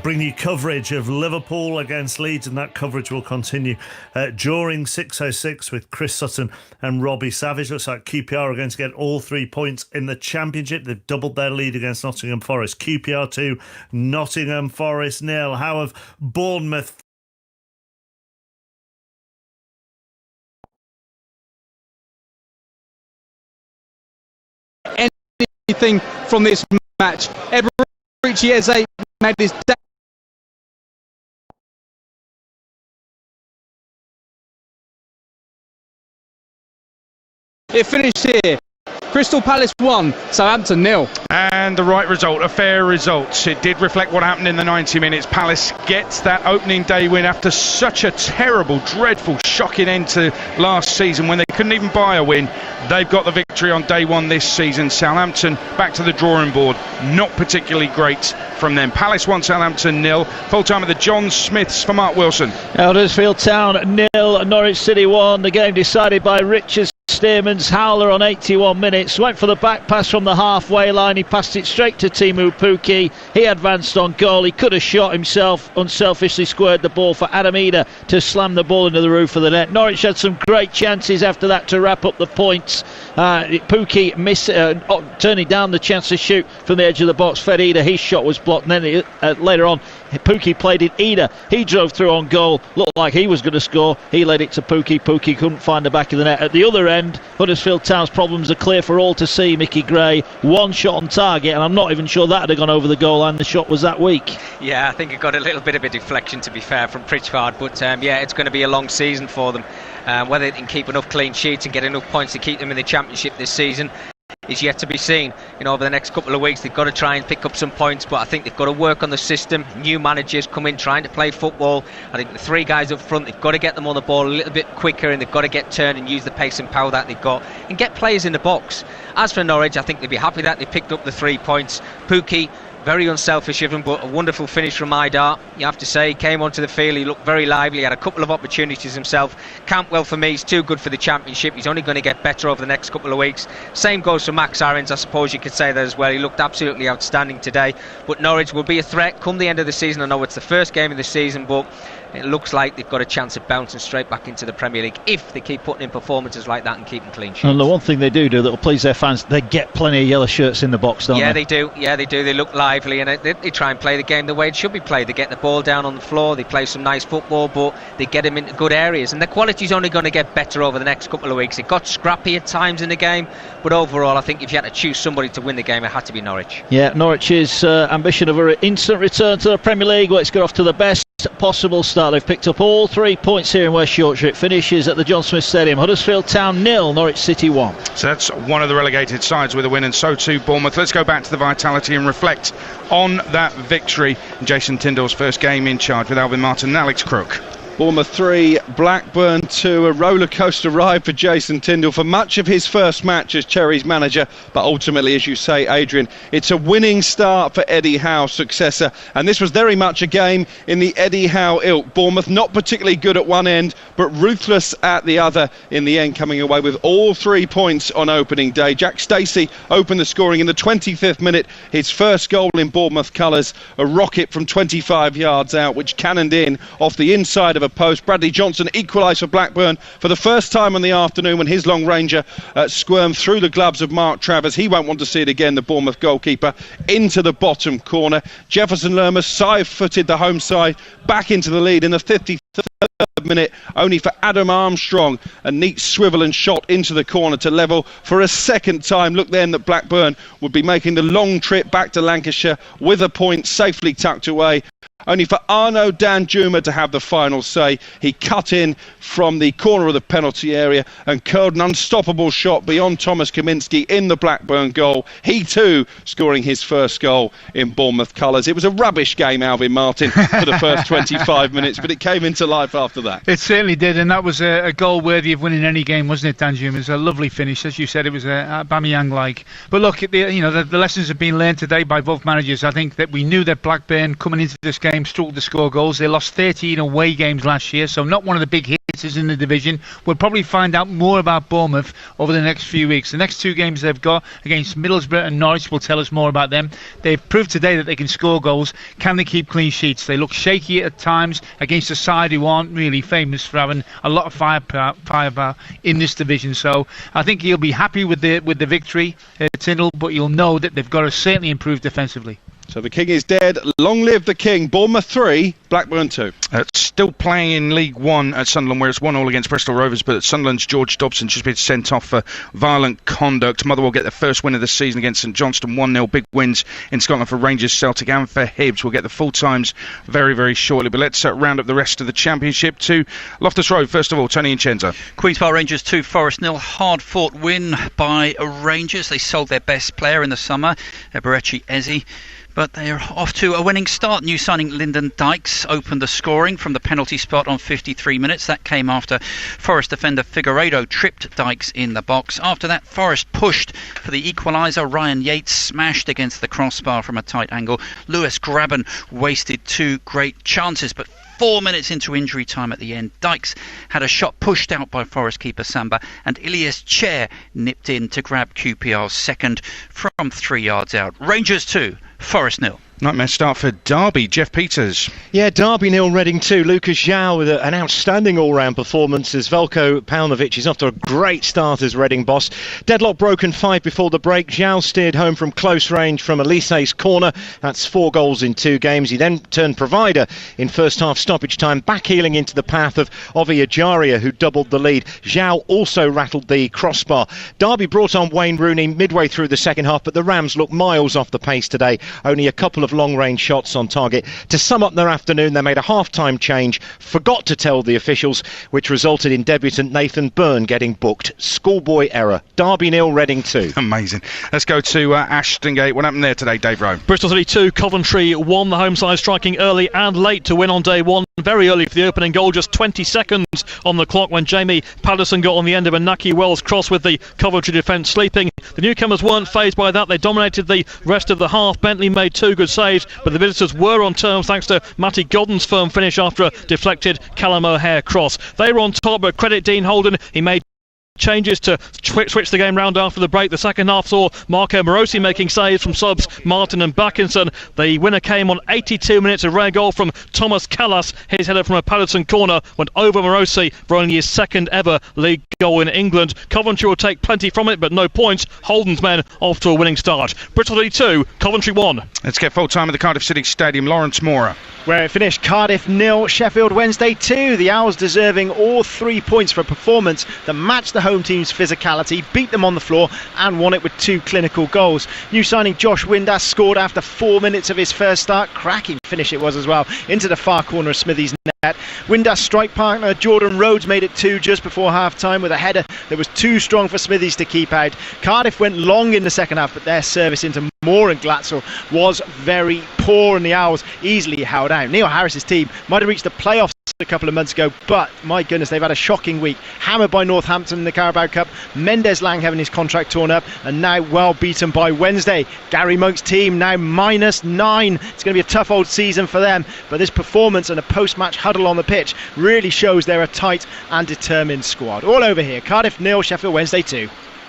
bring you coverage of Liverpool against Leeds, and that coverage will continue during 6:06 with Chris Sutton and Robbie Savage. Looks like QPR are going to get all 3 points in the Championship. They've doubled their lead against Nottingham Forest. QPR 2, Nottingham Forest 0. How have Bournemouth anything from this match? Eberechi Eze made his It finished here. Crystal Palace 1, Southampton 0. And the right result, a fair result. It did reflect what happened in the 90 minutes. Palace gets that opening day win after such a terrible, dreadful, shocking end to last season when they couldn't even buy a win. They've got the victory on day one this season. Southampton back to the drawing board. Not particularly great from them. Palace 1, Southampton 0. Full time at the John Smiths for Mark Wilson. Huddersfield Town 0, Norwich City 1. The game decided by Richards. Stearman's howler on 81 minutes, went for the back pass from the halfway line, he passed it straight to Teemu Pukki, he advanced on goal, he could have shot himself, unselfishly squared the ball for Adam Eder to slam the ball into the roof of the net. Norwich had some great chances after that to wrap up the points. Pukki missed, turning down the chance to shoot from the edge of the box, fed Eder, his shot was blocked, and then later on Pukki played it Eder, he drove through on goal, looked like he was going to score, he led it to Pukki couldn't find the back of the net. At the other end, Huddersfield Town's problems are clear for all to see. Mickey Gray, one shot on target, and I'm not even sure that had gone over the goal line. The shot was that weak. Yeah, I think it got a little bit of a deflection, to be fair, from Pritchard, but yeah, it's going to be a long season for them. Whether they can keep enough clean sheets and get enough points to keep them in the Championship this season is yet to be seen. Over the next couple of weeks they've got to try and pick up some points, but I think they've got to work on the system. New managers come in trying to play football. I think the three guys up front, they've got to get them on the ball a little bit quicker, and they've got to get turned and use the pace and power that they've got and get players in the box. As for Norwich, I think they'd be happy that they picked up the 3 points. Pukki, very unselfish of him, but a wonderful finish from Idar. You have to say, he came onto the field, he looked very lively, he had a couple of opportunities himself. Campbell, for me, is too good for the Championship. He's only going to get better over the next couple of weeks. Same goes for Max Aarons, I suppose you could say that as well. He looked absolutely outstanding today. But Norwich will be a threat come the end of the season. I know it's the first game of the season, but it looks like they've got a chance of bouncing straight back into the Premier League if they keep putting in performances like that and keeping clean sheets. And the one thing they do that will please their fans, they get plenty of yellow shirts in the box, don't they? Yeah, they do. Yeah, they do. They look lively, and they try and play the game the way it should be played. They get the ball down on the floor, they play some nice football, but they get them into good areas. And the quality's only going to get better over the next couple of weeks. It got scrappy at times in the game, but overall, I think if you had to choose somebody to win the game, it had to be Norwich. Yeah, Norwich's ambition of an instant return to the Premier League. Let's get off to the best possible start. They've picked up all 3 points here in West Yorkshire. It finishes at the John Smith Stadium. Huddersfield Town 0, Norwich City 1. So that's one of the relegated sides with a win, and so too Bournemouth. Let's go back to the vitality and reflect on that victory. Jason Tyndall's first game in charge with Alvin Martin and Alex Crook. Bournemouth 3, Blackburn 2, a roller coaster ride for Jason Tyndall for much of his first match as Cherry's manager, but ultimately, as you say, Adrian, it's a winning start for Eddie Howe's successor, and this was very much a game in the Eddie Howe ilk. Bournemouth not particularly good at one end, but ruthless at the other, in the end coming away with all 3 points on opening day. Jack Stacey opened the scoring in the 25th minute, his first goal in Bournemouth colours, a rocket from 25 yards out which cannoned in off the inside of a post. Bradley Johnson equalised for Blackburn for the first time on the afternoon when his long ranger squirmed through the gloves of Mark Travers. He won't want to see it again, the Bournemouth goalkeeper, into the bottom corner. Jefferson Lerma side-footed the home side back into the lead in the 53rd minute, only for Adam Armstrong, a neat swivel and shot into the corner to level for a second time. Look then that Blackburn would be making the long trip back to Lancashire with a point safely tucked away, only for Arno Danjuma to have the final say. He cut in from the corner of the penalty area and curled an unstoppable shot beyond Thomas Kaminski in the Blackburn goal. He too scoring his first goal in Bournemouth colours. It was a rubbish game, Alvin Martin, for the first 25 minutes, but it came into life after that. It certainly did, and that was a goal worthy of winning any game, wasn't it, Danjuma? It was a lovely finish. As you said, it was Aubameyang-like. But look, the lessons have been learned today by both managers. I think that we knew that Blackburn, coming into this game, struggled to score goals. They lost 13 away games last year, so not one of the big hitters in the division. We'll probably find out more about Bournemouth over the next few weeks. The next 2 games they've got against Middlesbrough and Norwich will tell us more about them. They've proved today that they can score goals. Can they keep clean sheets? They look shaky at times against a side who aren't really famous for having a lot of firepower in this division. So I think he'll be happy with the victory, Tyndall, but you'll know that they've got to certainly improve defensively. So the King is dead. Long live the King. Bournemouth 3, Blackburn 2. Still playing in League One at Sunderland, where it's 1-1 against Bristol Rovers, but Sunderland's George Dobson just been sent off for violent conduct. Motherwell get the first win of the season against St Johnstone, 1-0. Big wins in Scotland for Rangers, Celtic and for Hibs. We'll get the full times very, very shortly, but let's round up the rest of the Championship to Loftus Road. First of all, Tony Incenza. Queen's Park Rangers 2, Forest 0. Hard-fought win by Rangers. They sold their best player in the summer, Eberechi Eze. But they're off to a winning start. New signing Lyndon Dykes opened the scoring from the penalty spot on 53 minutes. That came after Forest defender Figueiredo tripped Dykes in the box. After that, Forest pushed for the equaliser. Ryan Yates smashed against the crossbar from a tight angle. Lewis Graben wasted 2 great chances, but 4 minutes into injury time at the end, Dykes had a shot pushed out by Forest keeper Samba, and Ilias Chair nipped in to grab QPR's second from 3 yards out. Rangers 2, Forest 0. Nightmare start for Derby. Jeff Peters. Yeah, Derby 0, Reading 2. Lucas João with an outstanding all-round performance as Veljko Paunovic is off to a great start as Reading boss. Deadlock broken 5 before the break. João steered home from close range from Elise's corner. That's 4 goals in 2 games. He then turned provider in first half stoppage time, backheeling into the path of Ovi Ajaria, who doubled the lead. João also rattled the crossbar. Derby brought on Wayne Rooney midway through the second half, but the Rams looked miles off the pace today. Only a couple of long-range shots on target. To sum up their afternoon, they made a half-time change, forgot to tell the officials, which resulted in debutant Nathan Byrne getting booked. Schoolboy error. Derby 0, Reading 2. Amazing. Let's go to Ashton Gate. What happened there today, Dave Rowe? Bristol City 2, Coventry 1. The home side striking early and late to win on day one. Very early for the opening goal, just 20 seconds on the clock when Jamie Patterson got on the end of a Naki Wells cross with the Coventry defence sleeping. The newcomers weren't fazed by that. They dominated the rest of the half. Bentley made 2 good saves, but the visitors were on terms thanks to Matty Godden's firm finish after a deflected Callum O'Hare cross. They were on top, but credit Dean Holden. He made changes to switch the game round after the break. The second half saw Marco Morosi making saves from subs Martin and Backinson. The winner came on 82 minutes, a rare goal from Thomas Callas. His header from a Patterson corner went over Morosi for only his second ever league goal in England. Coventry will take plenty from it, but no points. Holden's men off to a winning start. Bristol City 2, Coventry 1. Let's get full time at the Cardiff City Stadium. Lawrence Mora. Where it finished, Cardiff 0, Sheffield Wednesday 2. The Owls deserving all 3 points for a performance that matched the home team's physicality, beat them on the floor and won it with 2 clinical goals. New signing Josh Windass scored after 4 minutes of his first start. Cracking finish it was as well, into the far corner of Smithy's net. Windass' strike partner Jordan Rhodes made it 2 just before half time with a header that was too strong for Smithies to keep out. Cardiff went long in the second half, but their service into Moore and Glatzel was very poor, and the Owls easily held out. Neil Harris's team might have reached the playoffs a couple of months ago, but my goodness, they've had a shocking week. Hammered by Northampton in the Carabao Cup, Mendes Lang having his contract torn up, and now well beaten by Wednesday. Gary Monk's team now -9. It's going to be a tough old season for them, but this performance and a post-match huddle on the pitch really shows they're a tight and determined squad. All over here, Cardiff 0, Sheffield Wednesday 2.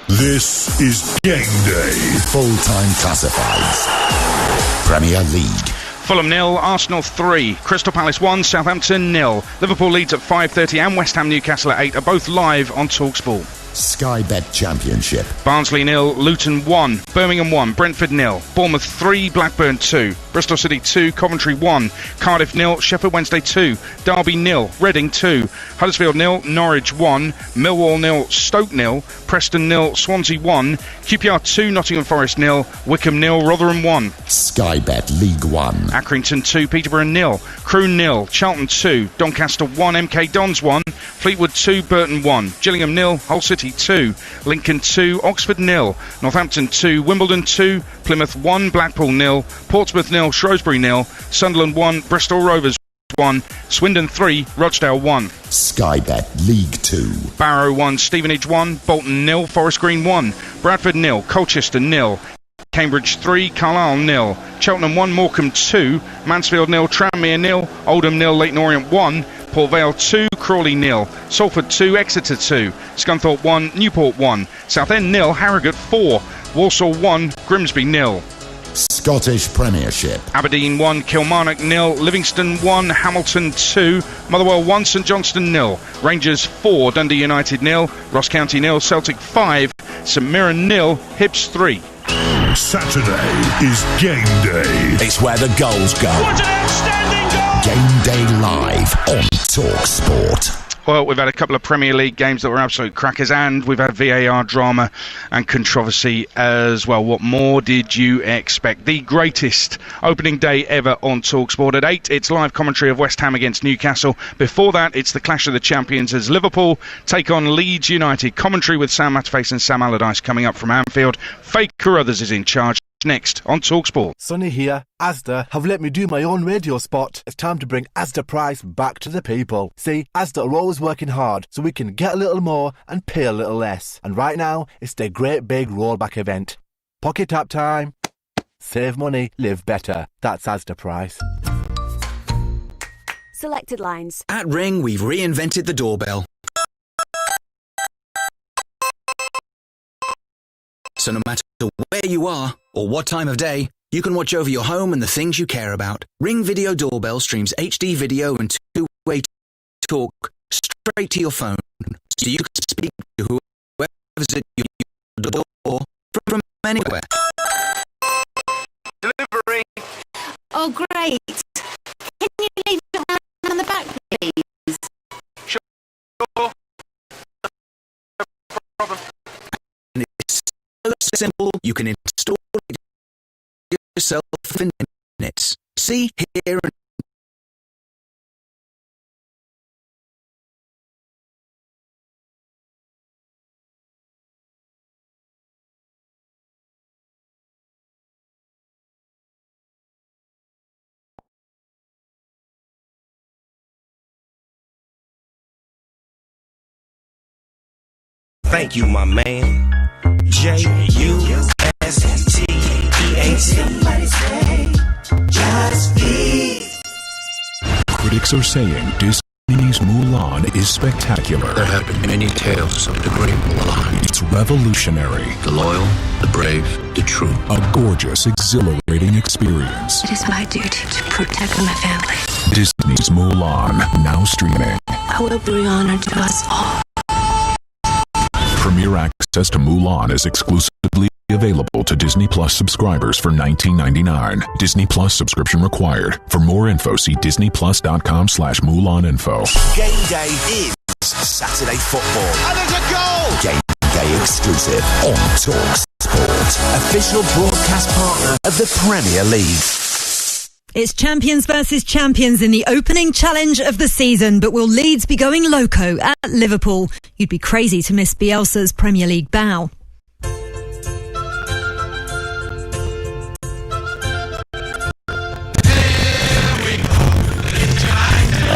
This is Game Day. Full-time classifieds. Premier League. Fulham 0, Arsenal 3, Crystal Palace 1, Southampton 0. Liverpool Leeds at 5:30 and West Ham Newcastle at 8 are both live on TalkSport. Sky Bet Championship. Barnsley 0, Luton 1, Birmingham 1, Brentford 0, Bournemouth 3, Blackburn 2, Bristol City 2, Coventry 1, Cardiff 0, Sheffield Wednesday 2, Derby 0, Reading 2, Huddersfield 0, Norwich 1, Millwall 0, Stoke 0, Preston 0, Swansea 1, QPR 2, Nottingham Forest 0, Wickham 0, Rotherham 1. Sky Bet League 1. Accrington 2, Peterborough 0, Crewe 0, Charlton 2, Doncaster 1, MK Dons 1, Fleetwood 2, Burton 1, Gillingham 0, Hull City 2, Lincoln 2, Oxford 0, Northampton 2, Wimbledon 2, Plymouth 1, Blackpool 0, Portsmouth 0, Shrewsbury 0, Sunderland 1, Bristol Rovers 1, Swindon 3, Rochdale 1. Sky Bet League 2. Barrow 1, Stevenage 1, Bolton 0, Forest Green 1, Bradford 0, Colchester 0, Cambridge 3, Carlisle 0, Cheltenham 1, Morecambe 2, Mansfield 0, Tranmere 0, Oldham 0, Leyton Orient 1, Port Vale 2, Crawley 0, Salford 2, Exeter 2, Scunthorpe 1, Newport 1, Southend 0, Harrogate 4, Walsall 1, Grimsby 0. Scottish Premiership. Aberdeen 1, Kilmarnock 0, Livingston 1, Hamilton 2, Motherwell 1, St Johnstone 0, Rangers 4, Dundee United 0, Ross County 0, Celtic 5, St Mirren 0, Hibs 3. Saturday is Game Day. It's where the goals go. What an outstanding goal! Game Day Live on TalkSport. Well, we've had a couple of Premier League games that were absolute crackers, and we've had VAR drama and controversy as well. What more did you expect? The greatest opening day ever on TalkSport. At 8, it's live commentary of West Ham against Newcastle. Before that, it's the Clash of the Champions as Liverpool take on Leeds United. Commentary with Sam Matterface and Sam Allardyce coming up from Anfield. Faye Carruthers is in charge. Next on TalkSport. Sonny here. Asda have let me do my own radio spot. It's time to bring Asda Price back to the people. See, Asda are always working hard so we can get a little more and pay a little less. And right now, it's their great big rollback event. Pocket tap time. Save money, live better. That's Asda Price. Selected lines. At Ring, we've reinvented the doorbell. So no matter where you are or what time of day, you can watch over your home and the things you care about. Ring Video Doorbell streams HD video and two-way talk straight to your phone, so you can speak to whoever's at your door from anywhere. Delivery. Oh, great. Can you leave it on the back, please? Sure. No problem. And it's so simple, you can install it yourself in minutes. See, hear, and thank you, my man. J-U-S-T-E-A-C. Critics are saying Disney's Mulan is spectacular. There have been many tales of the great Mulan. It's revolutionary. The loyal, the brave, the true. A gorgeous, exhilarating experience. It is my duty to protect my family. Disney's Mulan, now streaming. I will bring honor to us all. Premier access to Mulan is exclusively available to Disney Plus subscribers for $19.99. Disney Plus subscription required. For more info, see disneyplus.com/MulanInfo. Game Day is Saturday football. And there's a goal! Game Day exclusive on TalkSport. Official broadcast partner of the Premier League. It's champions versus champions in the opening challenge of the season, but will Leeds be going loco at Liverpool? You'd be crazy to miss Bielsa's Premier League bow.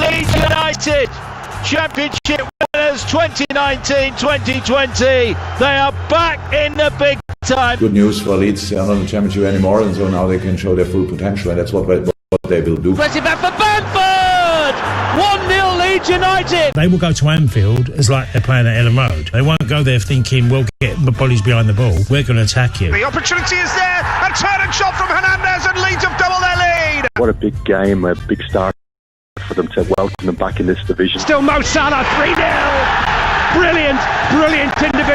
Leeds United, Championship winners 2019-2020. They are back in the big time. Good news for Leeds. They're not in the Championship anymore, and so now they can show their full potential, and that's what they will do. Press it back for Bamford! 1-0 Leeds United. They will go to Anfield as like they're playing at Ellen Road. They won't go there thinking, we'll get the bodies behind the ball. We're going to attack you. The opportunity is there. A turn and shot from Hernandez, and Leeds have doubled their lead. What a big game, a big start for them to welcome them back in this division. Still Mo Salah, 3-0. Brilliant individual.